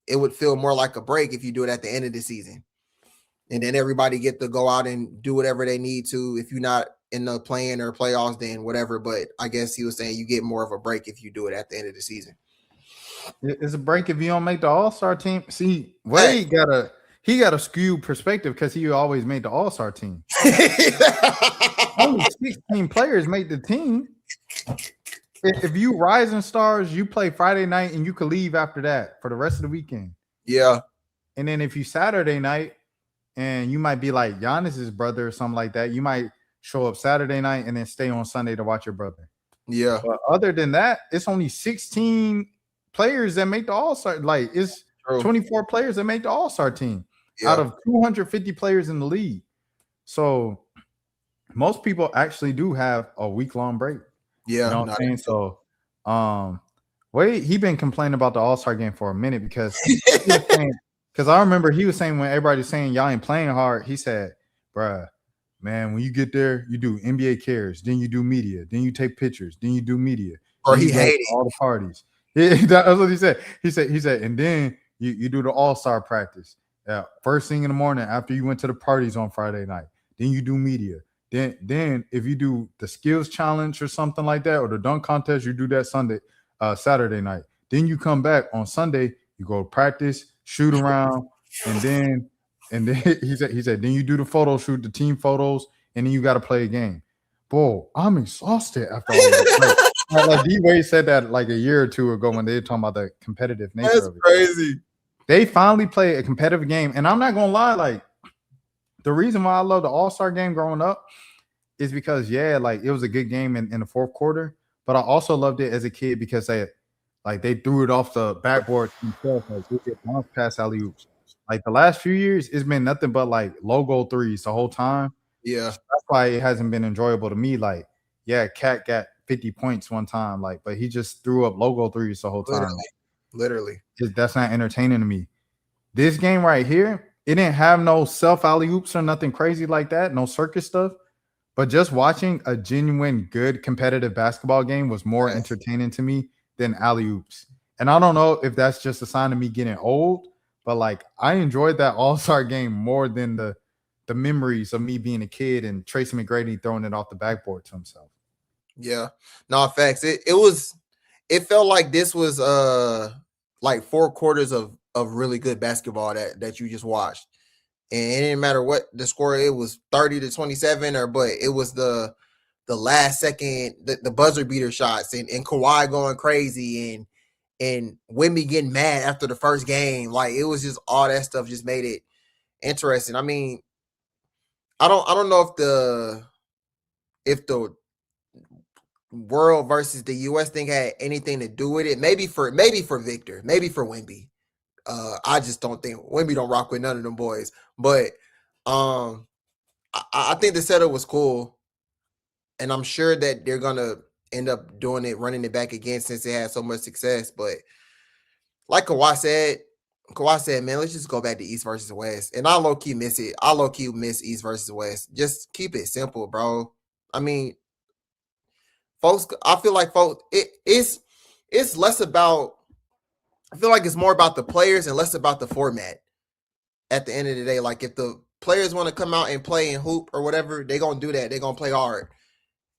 It would feel more like a break if you do it at the end of the season. And then everybody get to go out and do whatever they need to. If you're not in the play-in or playoffs, then whatever. But I guess he was saying you get more of a break if you do it at the end of the season. It's a break if you don't make the All-Star team. See, Wade got a skewed perspective because he always made the All-Star team. Only 16 players made the team. if you Rising Stars, you play Friday night and you could leave after that for the rest of the weekend. Yeah. And then if you Saturday night and you might be like Giannis's brother or something like that, you might show up Saturday night and then stay on Sunday to watch your brother. Yeah. But other than that, it's only 16 players that make the All-Star. Like it's 24 players that make the All-Star team out of 250 players in the league. So most people actually do have a week-long break. Yeah. You know what I'm saying? So Wade, he been complaining about the All-Star game for a minute because I remember he was saying when everybody was saying y'all ain't playing hard, he said, bruh, man, when you get there, you do NBA cares, then you do media, then you take pictures, then you do media. Or he hated all the parties. That's what he said. He said, and then you do the All-Star practice. First thing in the morning after you went to the parties on Friday night. Then you do media. Then if you do the skills challenge or something like that, or the dunk contest, you do that Saturday night. Then you come back on Sunday, you go practice, shoot around, and then he said, then you do the photo shoot, the team photos, and then you got to play a game. Boy, I'm exhausted after all this. Like D-Wade said that like a year or two ago when they were talking about the competitive nature of it. That's crazy. They finally play a competitive game, and I'm not gonna lie, like the reason why I love the All-Star game growing up is because like it was a good game in the fourth quarter, but I also loved it as a kid because they threw it off the backboard themselves, like we get bounce pass alley-oops. Like the last few years, it's been nothing but like logo threes the whole time. Yeah, so that's why it hasn't been enjoyable to me. Like, yeah, Cat got 50 points one time, like, but he just threw up logo threes the whole time. Literally. That's not entertaining to me. This game right here, it didn't have no self alley-oops or nothing crazy like that, no circus stuff. But just watching a genuine good competitive basketball game was more entertaining to me than alley-oops. And I don't know if that's just a sign of me getting old, but like I enjoyed that All-Star game more than the memories of me being a kid and Tracy McGrady throwing it off the backboard to himself. Yeah, no facts. It felt like this was like 4 quarters of really good basketball that you just watched. And it didn't matter what the score, it was 30-27, but it was the last second, the buzzer beater shots and Kawhi going crazy and Wemby getting mad after the first game. Like it was just all that stuff just made it interesting. I mean, I don't know if the world versus the US thing had anything to do with it. Maybe for Victor, maybe for Wemby. I just don't think Wemby don't rock with none of them boys. But I think the setup was cool, and I'm sure that they're gonna end up doing it, running it back again since it had so much success. But like Kawhi said, man, let's just go back to East versus West. And I low-key miss it. I low-key miss East versus West. Just keep it simple, bro. I mean, folks, I feel like it's less about, I feel like it's more about the players and less about the format at the end of the day. Like if the players want to come out and play and hoop or whatever, they're going to do that. They're going to play hard.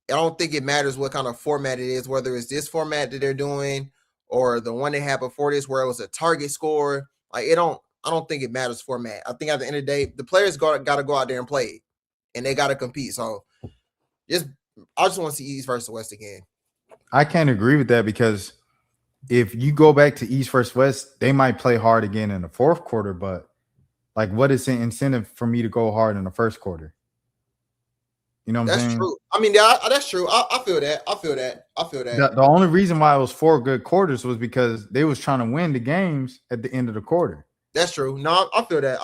I don't think it matters what kind of format it is, whether it's this format that they're doing or the one they had before this where it was a target score. Like I don't think it matters format. I think at the end of the day, the players got to go out there and play and they got to compete. So I just want to see East versus West again. I can't agree with that because if you go back to East versus West, they might play hard again in the fourth quarter, but like what is the incentive for me to go hard in the first quarter? You know what I'm saying? That's true. I mean, that's true. I feel that. I feel that. The only reason why it was 4 good quarters was because they was trying to win the games at the end of the quarter. That's true. No, I feel that.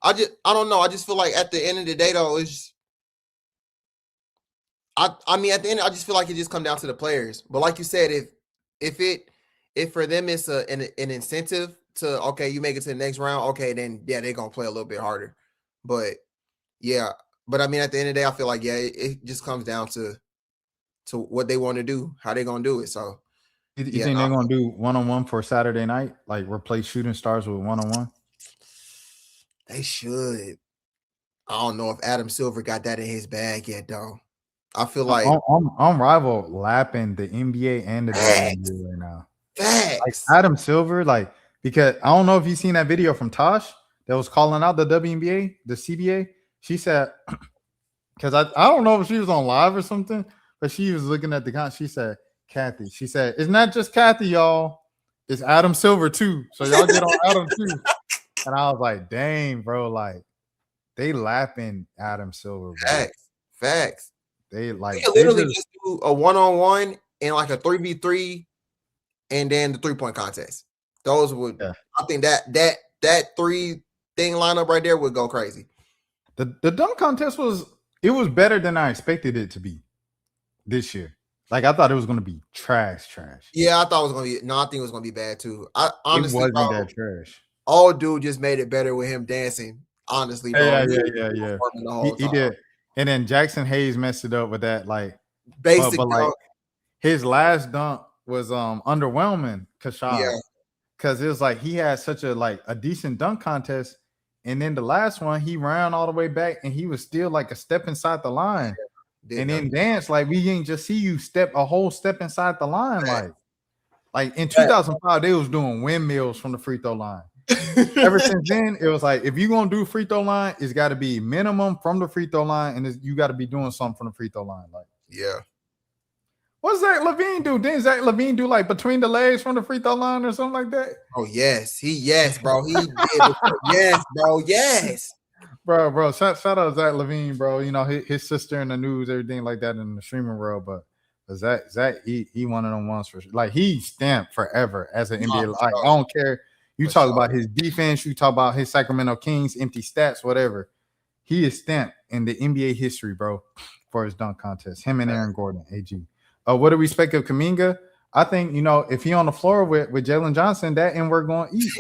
I don't know. I just feel like at the end of the day, though, it's I mean, at the end, I just feel like it just come down to the players. But like you said, if for them it's an incentive to, okay, you make it to the next round, okay, then yeah, they're gonna play a little bit harder. But yeah, but I mean, at the end of the day, I feel like it just comes down to what they want to do, how they gonna do it. So you think they're gonna do 1-on-1 for Saturday night, like replace shooting stars with 1-on-1? They should. I don't know if Adam Silver got that in his bag yet, though. I feel like I'm rival lapping the NBA and the WNBA right now. Like Adam Silver, like, because I don't know if you've seen that video from Tosh that was calling out the WNBA, the CBA. She said, because I don't know if she was on live or something, But she was looking at the con. She said, Kathy. She said, it's not just Kathy, y'all. It's Adam Silver too. So y'all get on Adam too. And I was like, dang, bro, like they laughing Adam Silver, bro. Facts. They like could literally just do a 1-on-1 and like a 3v3 and then the 3-point contest. Those would I think that 3 thing lineup right there would go crazy. The dunk contest was better than I expected it to be this year. Like I thought it was gonna be trash. Yeah, I thought it was gonna be I think it was gonna be bad too. I honestly it wasn't that trash. Old dude just made it better with him dancing. Honestly, bro. Yeah. He did. And then Jackson Hayes messed it up with that, like basic. But like his last dunk was underwhelming, Kashad. Yeah. Because it was like he had such a decent dunk contest, and then the last one he ran all the way back, and he was still like a step inside the line. And then dance, like we didn't just see you step a whole step inside the line, like in 2005 they was doing windmills from the free throw line. Ever since then, it was like if you're gonna do free throw line, it's got to be minimum from the free throw line, and you got to be doing something from the free throw line. Like, yeah. What's Zach LaVine do? Didn't Zach LaVine do like between the legs from the free throw line or something like that? Oh yes, bro. He did. Yes, bro. Yes, bro. Shout out Zach LaVine, bro. You know his sister in the news, everything like that in the streaming world, but. Zach, he one of them ones for sure. Like he stamped forever as an NBA. Like I don't care. You talk about his defense, you talk about his Sacramento Kings, empty stats, whatever. He is stamped in the NBA history, bro, for his dunk contest. Him and Aaron Gordon, AG. What do we expect of Kuminga? I think, if he on the floor with Jalen Johnson, that and we're going to eat.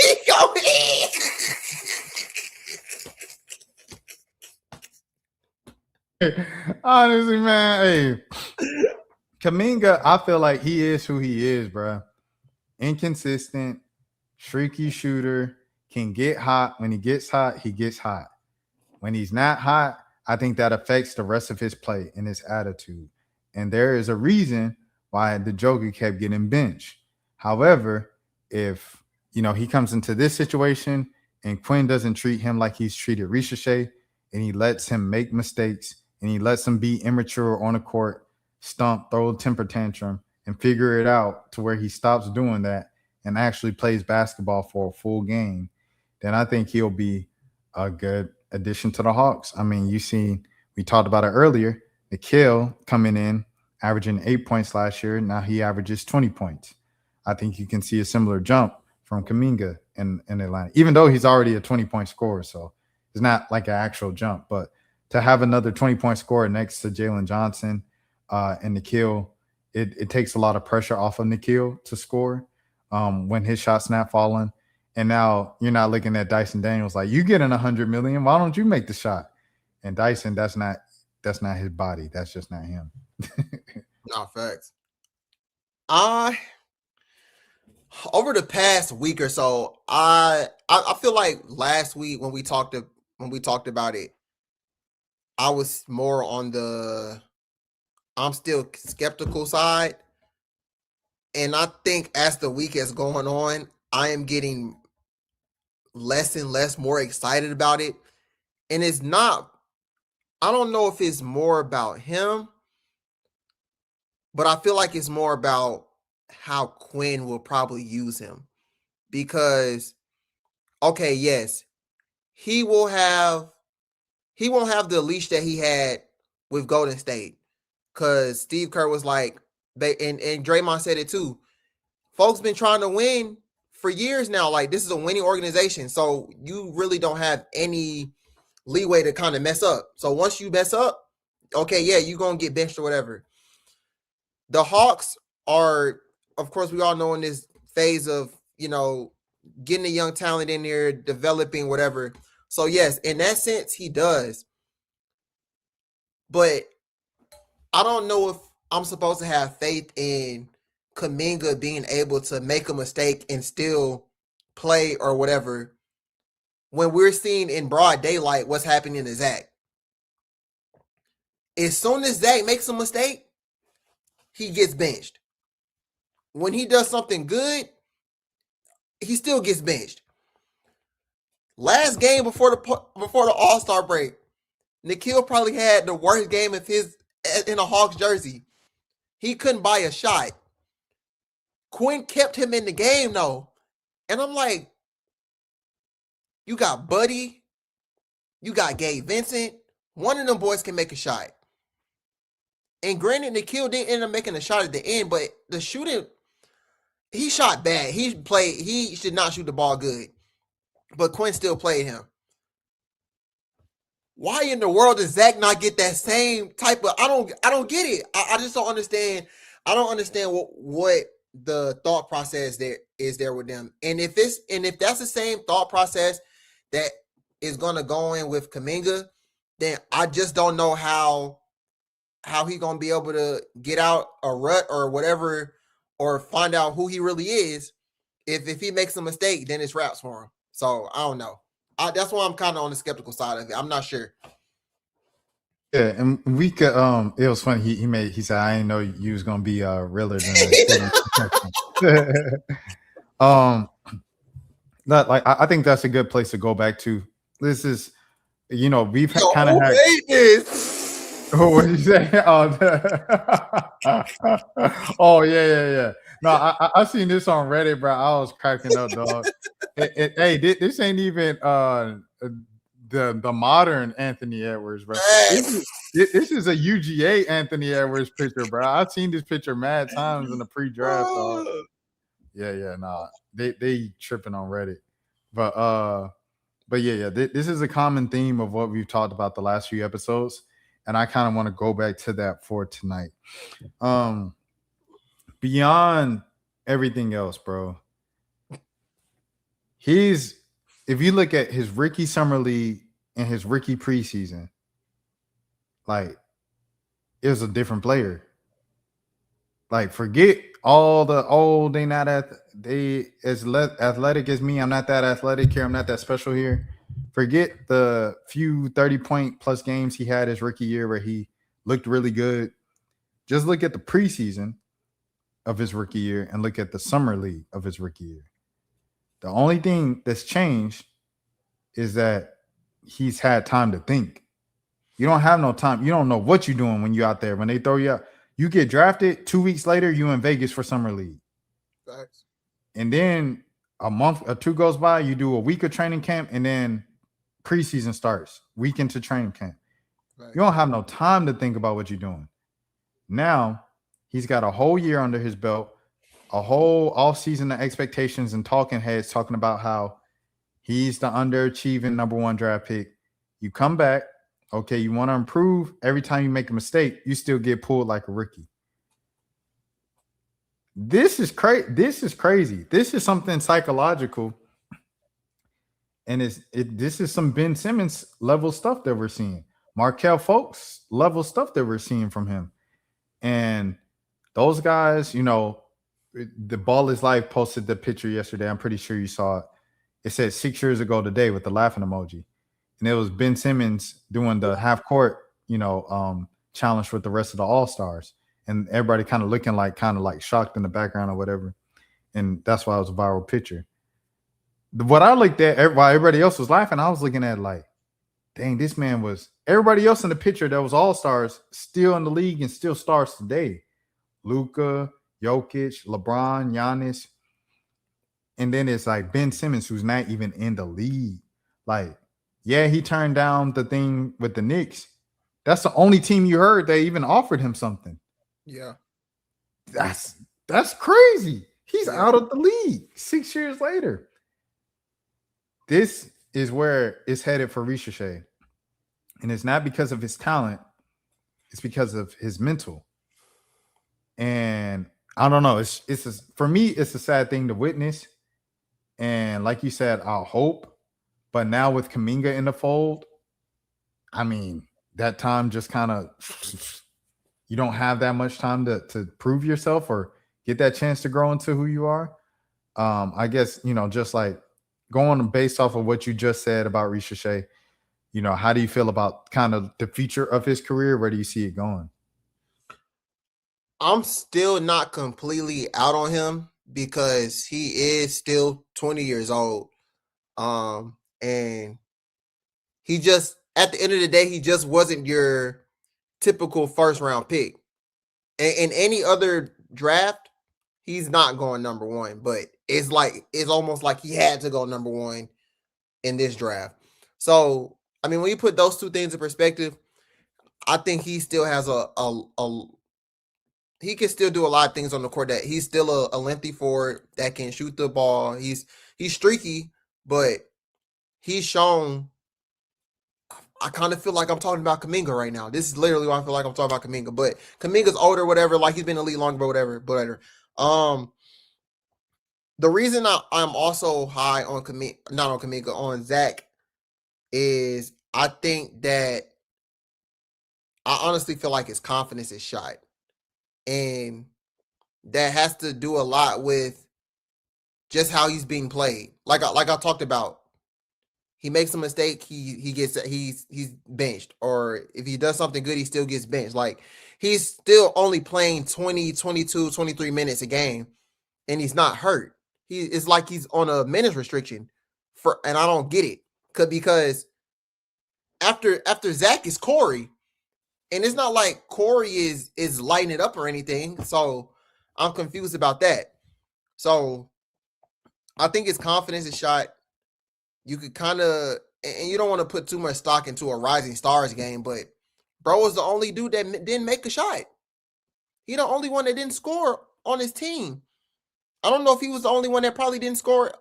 Honestly, man, hey. Kuminga, I feel like he is who he is, bro. Inconsistent, streaky shooter, can get hot. When he gets hot, he gets hot. When he's not hot, I think that affects the rest of his play and his attitude. And there is a reason why the Joker kept getting benched. However, if he comes into this situation and Quinn doesn't treat him like he's treated Ricochet, and he lets him make mistakes and he lets him be immature on the court, stump, throw a temper tantrum, and figure it out to where he stops doing that and actually plays basketball for a full game, then I think he'll be a good addition to the Hawks. I mean, we talked about it earlier, Nikhil coming in, averaging 8 points last year. Now he averages 20 points. I think you can see a similar jump from Kuminga in Atlanta, even though he's already a 20-point scorer. So it's not like an actual jump, but to have another 20-point scorer next to Jalen Johnson and Nikhil, it takes a lot of pressure off of Nikhil to score when his shot's not falling. And now you're not looking at Dyson Daniels like, you getting $100 million. Why don't you make the shot? And Dyson, that's not his body. That's just not him. Not facts. Over the past week or so, I feel like last week when we talked about it, I was more on the I'm still skeptical side. And I think as the week is going on, I am getting less and less more excited about it. And it's not, I don't know if it's more about him, but I feel like it's more about how Quinn will probably use him. Because, okay, yes, he won't have the leash that he had with Golden State. Because Steve Kerr was like, and Draymond said it too. Folks been trying to win for years now. Like, this is a winning organization. So you really don't have any leeway to kind of mess up. So once you mess up, okay, yeah, you're going to get benched or whatever. The Hawks are, of course, we all know in this phase of, getting a young talent in there, developing, whatever. So yes, in that sense, he does. But I don't know if I'm supposed to have faith in Kuminga being able to make a mistake and still play or whatever when we're seeing in broad daylight what's happening to Zach. As soon as Zach makes a mistake, he gets benched. When he does something good, he still gets benched. Last game before the All-Star break, Nikhil probably had the worst game of his in a Hawks jersey. he couldn't buy a shot. Quinn kept him in the game though. And I'm like, you got Buddy, you got Gabe Vincent. One of them boys can make a shot. And granted, Nikhil didn't end up making a shot at the end, but the shooting, he shot bad. He should not shoot the ball good. But Quinn still played him. Why in the world does Zach not get that same type of? I don't get it. I just don't understand. I don't understand what the thought process there is there with them. And if that's the same thought process that is gonna go in with Kuminga, then I just don't know how he gonna be able to get out a rut or whatever, or find out who he really is. If he makes a mistake, then it's wraps for him. So I don't know. That's why I'm kind of on the skeptical side of it. I'm not sure. Yeah, and we could. It was funny. He said, "I didn't know you was gonna be realer than that." I think that's a good place to go back to. This is, we've kind of had. Oh, what did you say? Oh yeah. No, I seen this on Reddit, bro. I was cracking up, dog. Hey, this ain't even the modern Anthony Edwards, bro. This is a UGA Anthony Edwards picture, bro. I've seen this picture mad times in the pre-draft, dog. Yeah, nah. They tripping on Reddit. But yeah. This is a common theme of what we've talked about the last few episodes. And I kind of want to go back to that for tonight. Beyond everything else, bro, if you look at his rookie summer league and his rookie preseason, like, it was a different player. Like, forget all the they not they as athletic as me. I'm not that athletic here. I'm not that special here. Forget the few 30-point plus games he had his rookie year where he looked really good. Just look at the preseason of his rookie year and look at the summer league of his rookie year. The only thing that's changed is that he's had time to think. You don't have no time. You don't know what you're doing when you're out there. When they throw you out, you get drafted 2 weeks later, you in Vegas for summer league. Thanks. And then a month or two goes by, you do a week of training camp, and then preseason starts, week into training camp. Right. You don't have no time to think about what you're doing. Now, he's got a whole year under his belt, a whole offseason of expectations and talking heads talking about how he's the underachieving number one draft pick. You come back, okay, you want to improve. Every time you make a mistake, you still get pulled like a rookie. This is crazy. This is something psychological. And this is some Ben Simmons level stuff that we're seeing. Markelle Fultz level stuff that we're seeing from him. And those guys, the Ball is Life posted the picture yesterday. I'm pretty sure you saw it. It said 6 years ago today with the laughing emoji. And it was Ben Simmons doing the half court, challenge with the rest of the All-Stars. And everybody kind of looking like shocked in the background or whatever. And that's why it was a viral picture. What I looked at while everybody else was laughing, I was looking at like, dang, this man was everybody else in the picture that was all-stars still in the league and still stars today. Luka, Jokic, LeBron, Giannis. And then it's like Ben Simmons, who's not even in the league. Like, yeah, he turned down the thing with the Knicks. That's the only team you heard they even offered him something. Yeah. That's crazy. He's out of the league 6 years later. This is where it's headed for Ricochet. And it's not because of his talent. It's because of his mental. And I don't know. For me, it's a sad thing to witness. And like you said, I'll hope. But now with Kuminga in the fold, I mean, that time just kind of, you don't have that much time to prove yourself or get that chance to grow into who you are. I guess, just like going based off of what you just said about Ricochet, how do you feel about kind of the future of his career? Where do you see it going? I'm still not completely out on him because he is still 20 years old. And he just, at the end of the day, he just wasn't your typical first round pick. In any other draft, he's not going number one, but it's almost like he had to go number one in this draft. So, I mean, when you put those two things in perspective, I think he still has he can still do a lot of things on the court. That he's still a lengthy forward that can shoot the ball. He's streaky, but he's shown. I kind of feel like I'm talking about Kuminga right now. This is literally why I feel like I'm talking about Kuminga. But Kuminga's older, whatever. Like he's been in the league longer, whatever. The reason I'm also high on not on Kuminga, on Zach, is I think that I honestly feel like his confidence is shot. And that has to do a lot with just how he's being played. Like I talked about, he makes a mistake, he's benched. Or if he does something good, he still gets benched. Like he's still only playing 20, 22, 23 minutes a game, and he's not hurt. It's like he's on a minutes restriction and I don't get it. Because after Zach is Corey. And it's not like Corey is lighting it up or anything. So I'm confused about that. So I think his confidence is shot. You could kind of, and you don't want to put too much stock into a Rising Stars game, but bro was the only dude that didn't make a shot. He the only one that didn't score on his team. I don't know if he was the only one that probably didn't score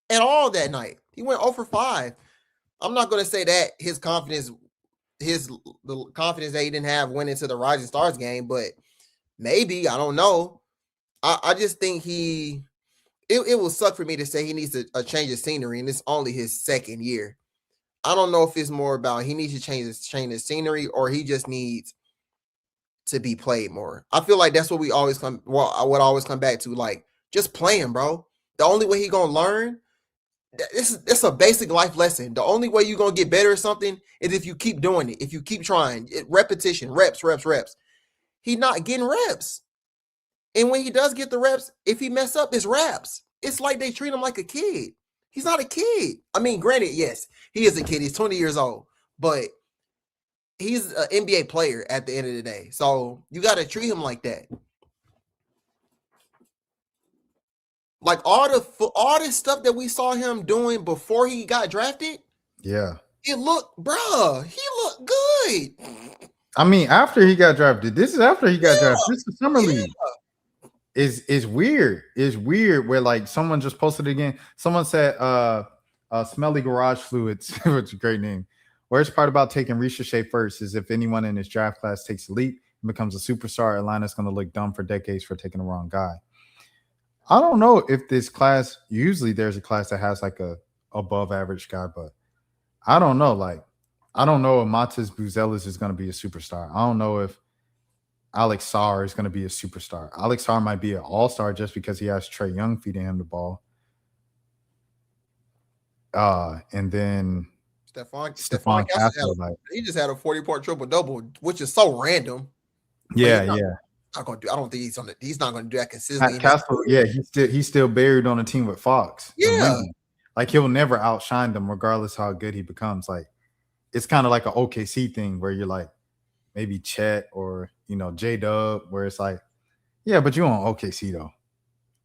at all that night. He went 0 for 5. I'm not going to say that his confidence the confidence that he didn't have went into the Rising Stars game, but maybe, I don't know. I just think it will suck for me to say he needs a change of scenery, and it's only his second year. I don't know if it's more about he needs to change his scenery, or he just needs to be played more. I feel like that's what I would always come back to, like, just playing, bro. The only way he gonna learn, it's a basic life lesson. The only way you're going to get better at something is if you keep doing it. If you keep trying. Repetition, reps. He's not getting reps. And when he does get the reps, if he mess up, it's raps. It's like they treat him like a kid. He's not a kid. I mean, granted, yes, he is a kid. He's 20 years old. But he's an NBA player at the end of the day. So you got to treat him like that. Like all this stuff that we saw him doing before he got drafted. Yeah. He looked good. I mean, after he got drafted. This is after he got drafted. This is Summer League. It's weird. It's weird where like someone just posted it again. Someone said Smelly Garage Fluids, which is a great name. Worst part about taking Ricochet first is if anyone in his draft class takes a leap and becomes a superstar, Atlanta's going to look dumb for decades for taking the wrong guy. I don't know if this class, usually there's a class that has like a above average guy, but I don't know. Like, I don't know if Matas Buzelis is going to be a superstar. I don't know if Alex Sarr is going to be a superstar. Alex Sarr might be an all-star just because he has Trae Young feeding him the ball. And then Stephon Castle, he just had a 40-point triple-double, which is so random. Yeah. Not gonna do. I don't think he's not gonna do that consistently. Castle, yeah, he's still buried on a team with Fox. Yeah, like he'll never outshine them, regardless how good he becomes. Like it's kind of like an OKC thing where you're like maybe Chet or J-Dub, where it's like, yeah, but you on OKC though.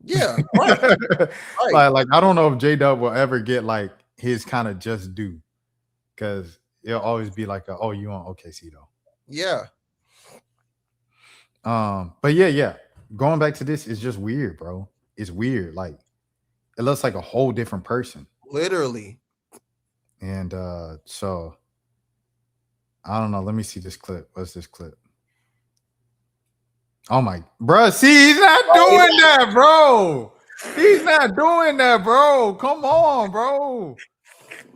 Yeah, right. Like I don't know if J-Dub will ever get like his kind of just due, because it'll always be like, oh, you on OKC though. Yeah. But yeah. Going back to this is just weird, bro. It's weird. Like it looks like a whole different person. Literally. And so I don't know. Let me see this clip. What's this clip? Oh my, bro. See, he's not doing that, bro. He's not doing that, bro. Come on, bro.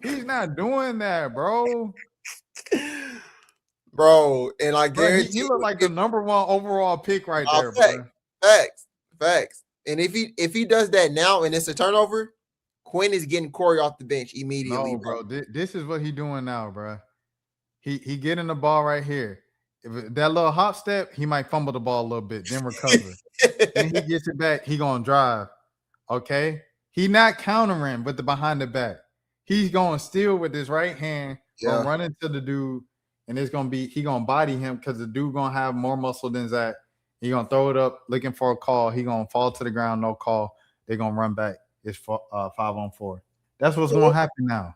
He's not doing that, bro. Bro, and I guarantee he looked like the number 1 overall pick right there, bro. Facts. And if he does that now and it's a turnover, Quinn is getting Corey off the bench immediately. No, bro. This is what he doing now, bro. He getting the ball right here. If that little hop step, he might fumble the ball a little bit, then recover. Then he gets it back. He gonna drive. Okay, he not countering with the behind the back. He's going steal with his right hand, gonna run into the dude. And it's gonna be he gonna body him because the dude gonna have more muscle than Zach, He gonna throw it up, looking for a call. He gonna fall to the ground, no call. They're gonna run back. It's 5-on-4. That's what's gonna happen now.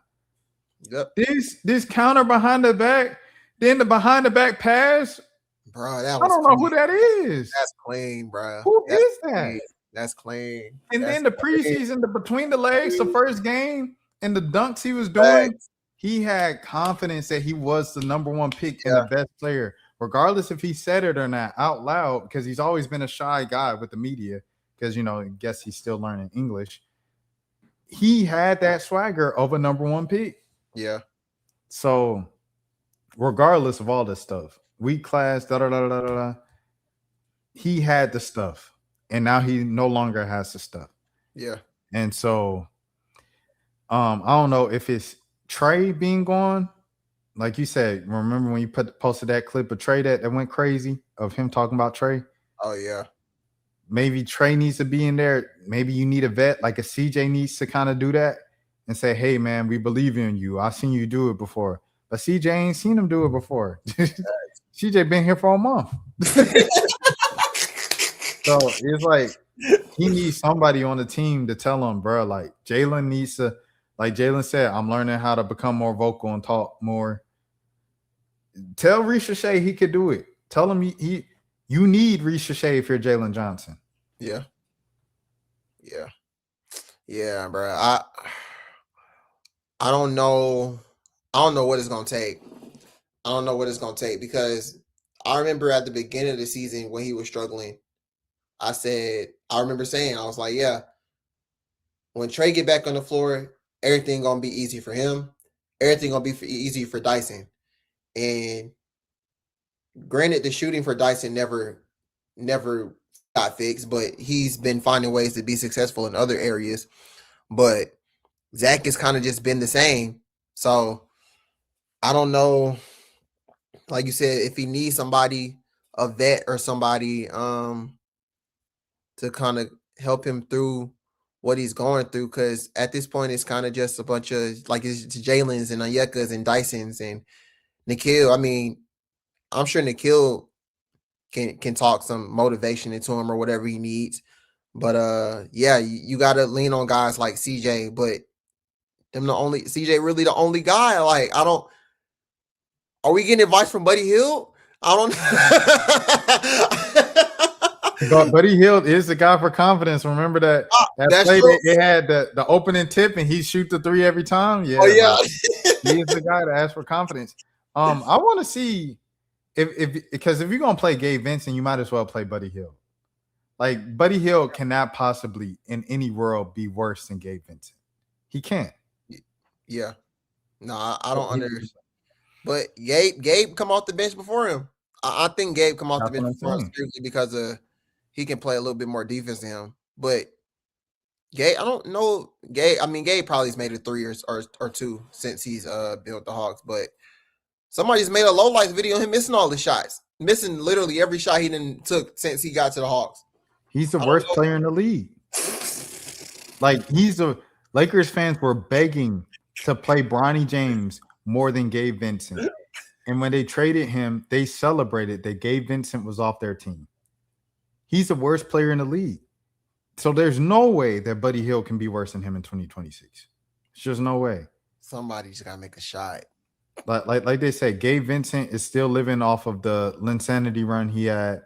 Yep. This counter behind the back, then the behind the back pass. Bro, that was I don't know who that is. That's clean, bro. Who is that? Clean. That's clean. And That's then the preseason, the between the legs, the first game, and the dunks he was doing, he had confidence that he was the number one pick and the best player, regardless if he said it or not out loud, because he's always been a shy guy with the media, because, I guess he's still learning English. He had that swagger of a number one pick. Yeah. So regardless of all this stuff, weak class, he had the stuff. And now he no longer has the stuff. Yeah. And so I don't know if it's Trey being gone. Like you said, remember when you posted that clip of Trey that went crazy of him talking about Trey? Oh, yeah. Maybe Trey needs to be in there. Maybe you need a vet like a CJ needs to kind of do that and say, hey, man, we believe in you. I've seen you do it before. But CJ ain't seen him do it before. CJ been here for a month. So it's like he needs somebody on the team to tell him, bro, like Jalen needs to, like Jalen said, I'm learning how to become more vocal and talk more. Tell Ricochet he could do it. Tell him you need Ricochet if you're Jalen Johnson. Yeah. Yeah. Yeah, bro. I don't know. I don't know what it's gonna take. I don't know what it's gonna take, because I remember at the beginning of the season when he was struggling, I remember saying, I was like, yeah, when Trey get back on the floor, everything gonna be easy for him. Everything gonna be easy for Dyson. And granted, the shooting for Dyson never got fixed, but he's been finding ways to be successful in other areas. But Zach has kind of just been the same. So I don't know, like you said, if he needs somebody, a vet or somebody, to kind of help him through what he's going through, because at this point it's kind of just a bunch of like it's Jalen's and Anyekas and Dyson's and Nikhil. I mean, I'm sure Nikhil can talk some motivation into him or whatever he needs. But yeah, you gotta lean on guys like CJ, but CJ really the only guy. Like, are we getting advice from Buddy Hield? I don't But Buddy Hield is the guy for confidence. Remember that play they had the opening tip and he shoot the three every time. Yeah, he is the guy to ask for confidence. I want to see because if you're gonna play Gabe Vincent, you might as well play Buddy Hield. Like, Buddy Hield cannot possibly in any world be worse than Gabe Vincent. He can't. Yeah, no, I don't understand. But Gabe come off the bench before him. I think Gabe come off the bench before him strictly because he can play a little bit more defense than him. But Gabe, I don't know. Gabe probably has made it 3 years or 2 since he's built the Hawks. But somebody's made a low light video of him missing all the shots, missing literally every shot he done took since he got to the Hawks. He's the worst player in the league. Like, Lakers fans were begging to play Bronny James more than Gabe Vincent. And when they traded him, they celebrated that Gabe Vincent was off their team. He's the worst player in the league. So there's no way that Buddy Hield can be worse than him in 2026. It's just no way. Somebody's got to make a shot. Like they said, Gabe Vincent is still living off of the Linsanity run he had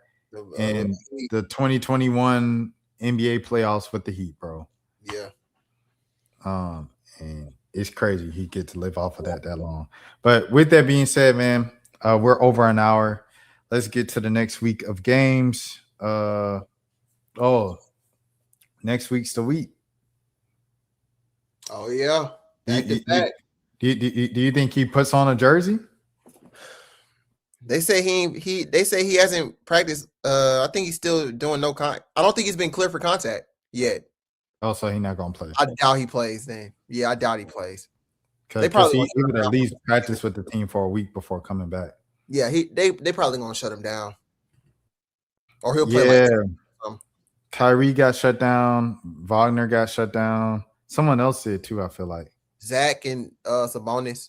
in the 2021 NBA playoffs with the Heat, bro. Yeah. And it's crazy he gets to live off of that long. But with that being said, man, we're over an hour. Let's get to the next week of games. Next week's the week. Oh yeah. Do you think he puts on a jersey? They say he hasn't practiced. I think he's still doing I don't think he's been cleared for contact yet. Oh, so he's not gonna play. I doubt he plays then. Yeah, I doubt he plays. They probably he would at least practice with the team for a week before coming back. Yeah, they probably gonna shut him down. Or he'll play Kyrie got shut down, Wagner got shut down. Someone else did too, I feel like. Zach and Sabonis.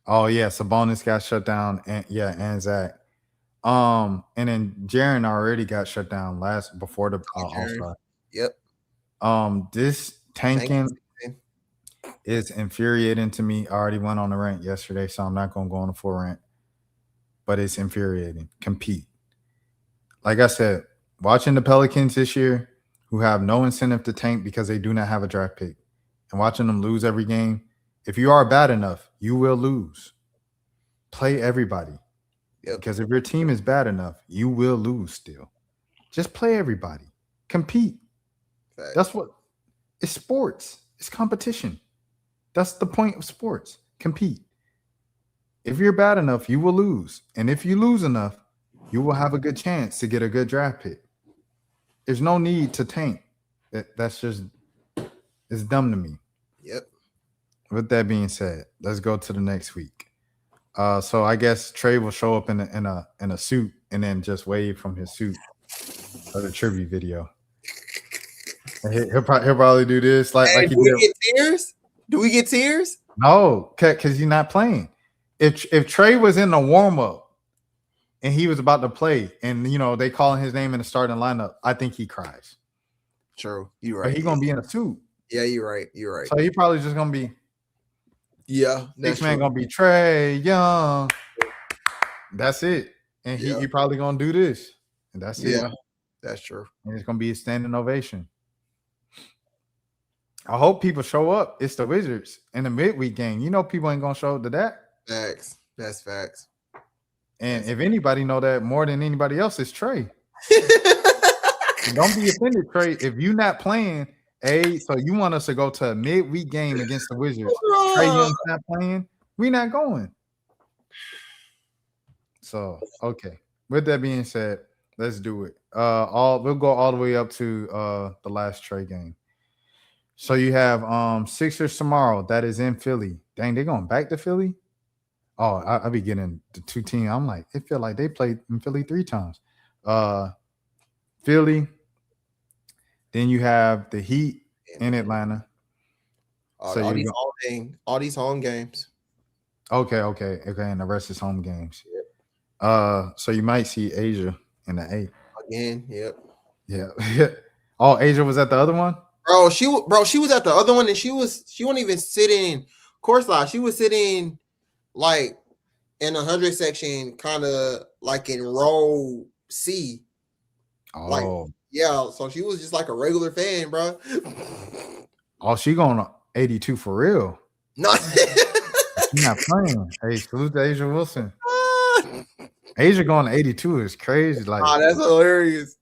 Oh yeah, Sabonis got shut down, and Zach. And then Jaren already got shut down before the All-Star. Yep. This tanking is infuriating to me. I already went on a rant yesterday, so I'm not gonna go on a full rant. But it's infuriating. Compete. Like I said, watching the Pelicans this year, who have no incentive to tank because they do not have a draft pick, and watching them lose every game. If you are bad enough, you will lose. Play everybody. Yep. Because if your team is bad enough, you will lose still. Just play everybody. Compete. Facts. That's what it's sports. It's competition. That's the point of sports. Compete. If you're bad enough, you will lose. And if you lose enough, you will have a good chance to get a good draft pick. There's no need to tank. That's just, it's dumb to me. Yep. With that being said, let's go to the next week. So I guess Trey will show up in a suit and then just wave from his suit for the tribute video. And he'll probably do this like he do we did. get tears? Do we get tears? No, because he's not playing. If Trey was in the warm up and he was about to play, and they calling his name in the starting lineup, I think he cries. True, you're But right. he's gonna be in a suit. Yeah, you're right. You're right. So he probably just gonna be. Yeah, This man gonna be Trey Young. That's it, and Yeah. he probably gonna do this, and that's it. Yeah, that's true. And it's gonna be a standing ovation. I hope people show up. It's the Wizards in the midweek game. People ain't gonna show up to that. Facts. That's facts. And if anybody know that more than anybody else, it's Trey. Don't be offended, Trey. If you not playing, so you want us to go to a midweek game against the Wizards. Trey Young's not playing. We not going. So, okay. With that being said, let's do it. We'll go all the way up to the last Trey game. So you have Sixers tomorrow. That is in Philly. Dang, they're going back to Philly? Oh, I be getting the two teams. I'm like, it feel like they played in Philly 3 times. Philly. Then you have the Heat in Atlanta. So all these home games. Okay. And the rest is home games. Yep. So you might see Asia in the A. Again, yep. Yeah. Oh, Asia was at the other one? Bro, she was at the other one, and she wasn't even sitting courtside. She was sitting like in 100 section, kind of like in row C. Oh, like, yeah. So she was just like a regular fan, bro. Oh, she going 82 for real. Not She's not playing. Hey, salute to Asia Wilson. Asia going to 82 is crazy. Like, that's hilarious,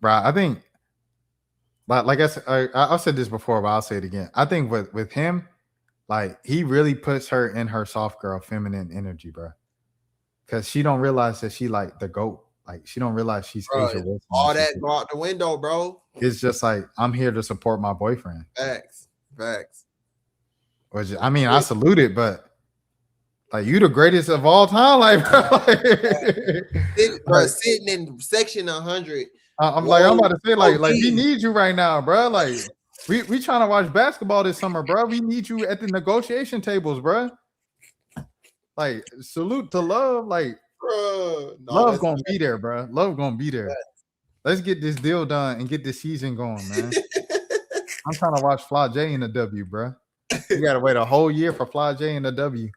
bro. I think, like I said, I've said this before, but I'll say it again. I think with him, like, he really puts her in her soft girl, feminine energy, bro. Because she don't realize that she like the GOAT. Like, she don't realize she's Asia Wilson. All that go out the window, bro. It's just like, I'm here to support my boyfriend. Facts. Which, I mean, I salute it, but like, you the greatest of all time, like, bro. Sitting in section 100. I'm about to say, like we need you right now, bro. Like, we trying to watch basketball this summer, bro. We need you at the negotiation tables, bro. Like, salute to Love, like, Love gonna be there, bro. Love gonna be there. Let's get this deal done and get this season going, man. I'm trying to watch Fly J in the W, bro. You gotta wait a whole year for Fly J in the W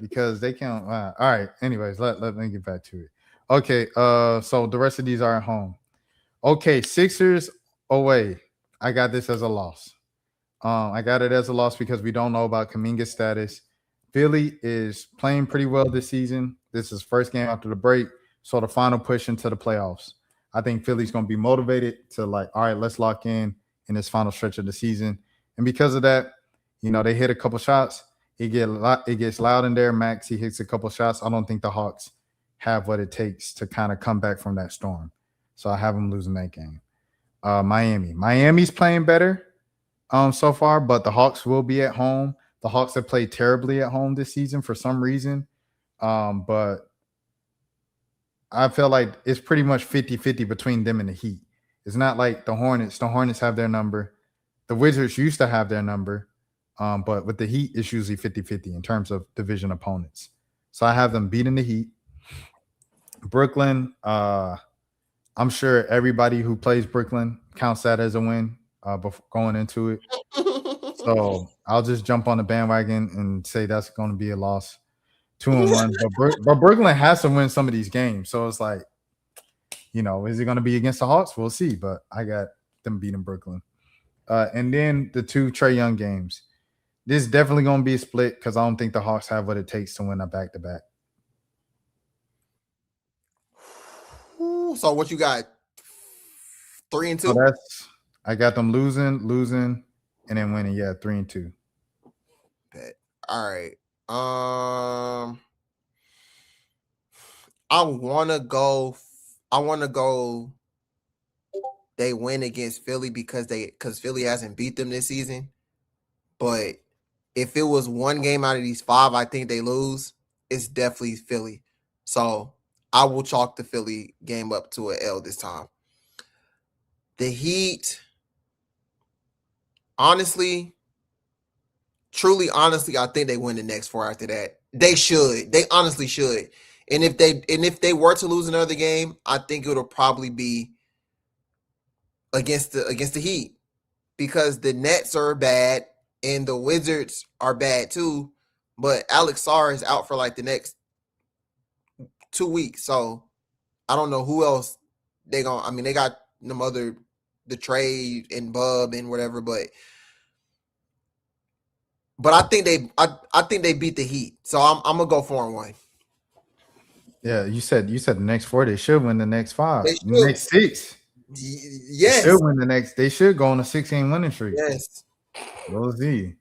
because they can't. All right. Anyways, let me get back to it. Okay. So the rest of these are at home. Okay, Sixers away. I got this as a loss. I got it as a loss because we don't know about Kuminga's status. Philly is playing pretty well this season. This is first game after the break, so the final push into the playoffs. I think Philly's going to be motivated to, like, all right, let's lock in this final stretch of the season. And because of that, they hit a couple shots. It gets loud in there. Max, he hits a couple shots. I don't think the Hawks have what it takes to kind of come back from that storm. So I have them losing that game. Miami's playing better so far, but the Hawks will be at home. The Hawks have played terribly at home this season for some reason. But I feel like it's pretty much 50-50 between them and the Heat. It's not like the Hornets. The Hornets have their number. The Wizards used to have their number. But with the Heat, it's usually 50-50 in terms of division opponents. So I have them beating the Heat. Brooklyn. I'm sure everybody who plays Brooklyn counts that as a win before going into it. So I'll just jump on the bandwagon and say that's going to be a loss. 2-1. But Brooklyn has to win some of these games. So it's like, is it going to be against the Hawks? We'll see. But I got them beating Brooklyn. And then the 2 Trae Young games. This is definitely going to be a split because I don't think the Hawks have what it takes to win a back-to-back. So what you got? 3-2? So I got them losing, and then winning. Yeah, 3-2. Bet. All right. I wanna go. They win against Philly because Philly hasn't beat them this season. But if it was one game out of these 5, I think they lose. It's definitely Philly. So I will chalk the Philly game up to an L this time. The Heat, honestly, I think they win the next 4 after that. They should. They honestly should. And if they were to lose another game, I think it'll probably be against the Heat because the Nets are bad and the Wizards are bad too. But Alex Sarr is out for like the next 2 weeks, so I don't know who else they gonna. I mean, they got the trade and Bub and whatever, but I think they beat the Heat, so I'm gonna go 4-1. Yeah, you said the next 4. They should win the next 5. The next 6. Yes, they should win the next. They should go on a 6-game winning streak. Yes, we'll see.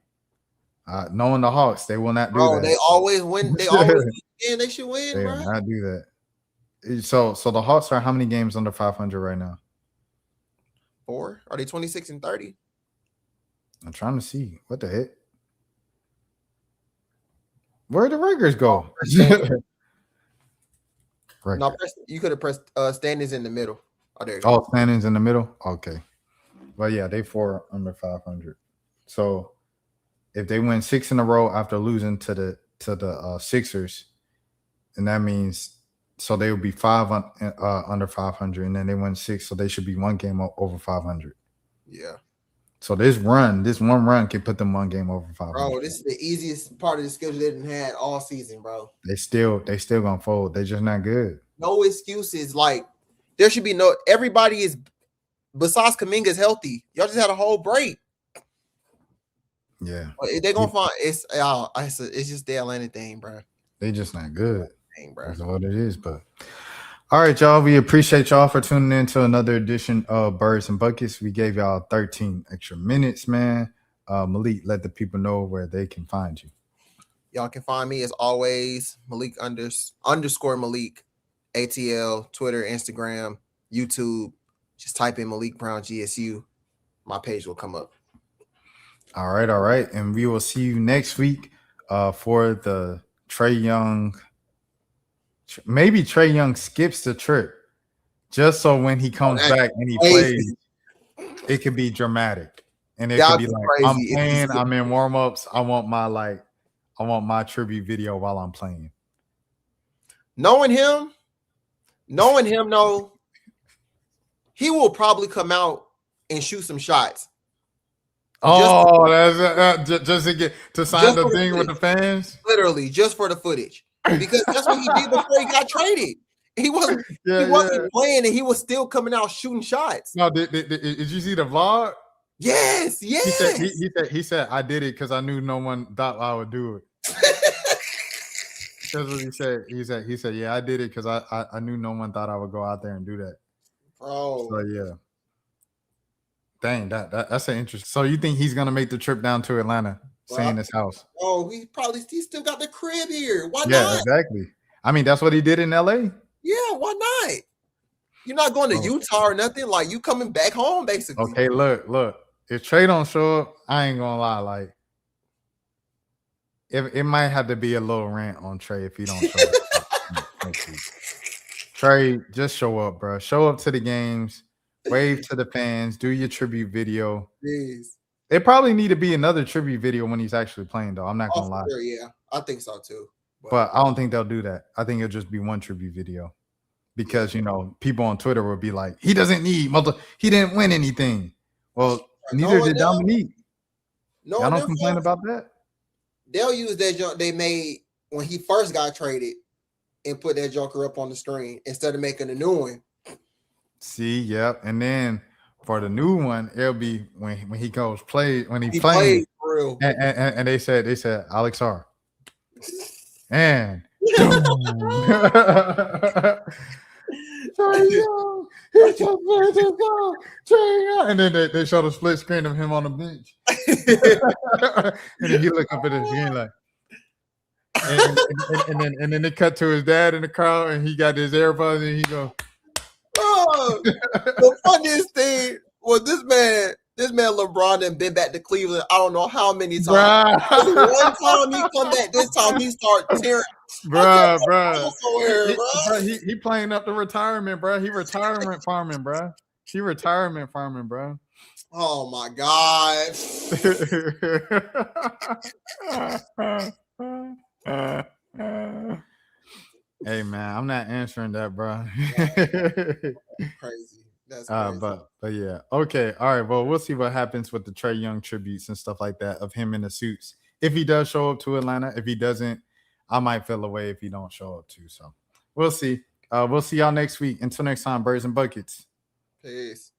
Knowing the Hawks, they will not do that. They always win. They always win. They should win. They will not do that. So the Hawks are how many games under 500 right now? 4. Are they 26-30? I'm trying to see. What the heck? Where'd the Lakers go? Right. No, you could have pressed standings in the middle. Oh, there you go. Oh, standings in the middle? Okay. Well, yeah, they 4 under 500. So if they win 6 in a row after losing to the Sixers, and that means so they will be 5 under 500, and then they win 6, so they should be 1 game over 500. Yeah. So this one run can put them 1 game over 500. Bro, this is the easiest part of the schedule they didn't had all season, bro. They still gonna fold. They're just not good. No excuses. Like there should be everybody is besides Kuminga's healthy. Y'all just had a whole break. Yeah. They're gonna find it's just the Atlanta thing, bro. They just not good. Thing, bro. That's what it is, but all right, y'all. We appreciate y'all for tuning in to another edition of Birds and Buckets. We gave y'all 13 extra minutes, man. Malik, let the people know where they can find you. Y'all can find me as always, Malik underscore Malik, ATL, Twitter, Instagram, YouTube. Just type in Malik Brown GSU. My page will come up. All right. And we will see you next week for the Trae Young. Maybe Trae Young skips the trip just so when he comes back and he plays, it could be dramatic. And it could be like, crazy. I'm playing, I'm in warm-ups. I want my tribute video while I'm playing. Knowing him, no, he will probably come out and shoot some shots. That's just to sign the thing with the fans. Literally, just for the footage, because that's what he did before he got traded. He wasn't playing, and he was still coming out shooting shots. No, did you see the vlog? Yes. He said I did it because I knew no one thought I would do it. That's what he said. He said, yeah, I did it because I knew no one thought I would go out there and do that. Oh, so yeah. Dang, that's an interesting. So you think he's gonna make the trip down to Atlanta, stay in his house? Oh, he still got the crib here. Why not? Yeah, exactly. I mean, that's what he did in LA. Yeah, why not? You're not going to Utah or nothing. Like you coming back home, basically. Okay, look. If Trae don't show up, I ain't gonna lie. Like, it might have to be a little rant on Trae if he don't show up. Trae, just show up, bro. Show up to the games. Wave to the fans. Do your tribute video. Jeez. It probably need to be another tribute video when he's actually playing, though. I'm not gonna lie. Sure, yeah, I think so too. But I don't think they'll do that. I think it'll just be one tribute video. because people on Twitter will be like, he doesn't need he didn't win anything. Well, neither did Dominique. No, y'all don't complain about that. They'll use that junk they made when he first got traded and put that joker up on the screen instead of making a new one. See, yep. And then for the new one, it'll be when he goes playing He playing. played for real. And they said Alex R. And and then they showed a split screen of him on the bench. And then he looked up at his screen like, and then they cut to his dad in the crowd, and he got his AirPods, and he goes, "Oh, the funniest thing was this man LeBron and been back to Cleveland. I don't know how many times. One time he come back, this time he start tearing. Bro. He playing up the retirement, bro. He retirement farming, bro. She retirement farming, bro. Oh my God. Hey man, I'm not answering that, bro. Crazy. That's crazy. But yeah. Okay. All right. Well, we'll see what happens with the Trae Young tributes and stuff like that of him in the suits. If he does show up to Atlanta, if he doesn't, I might feel away if he don't show up too. So we'll see. We'll see y'all next week. Until next time, Birds and Buckets. Peace.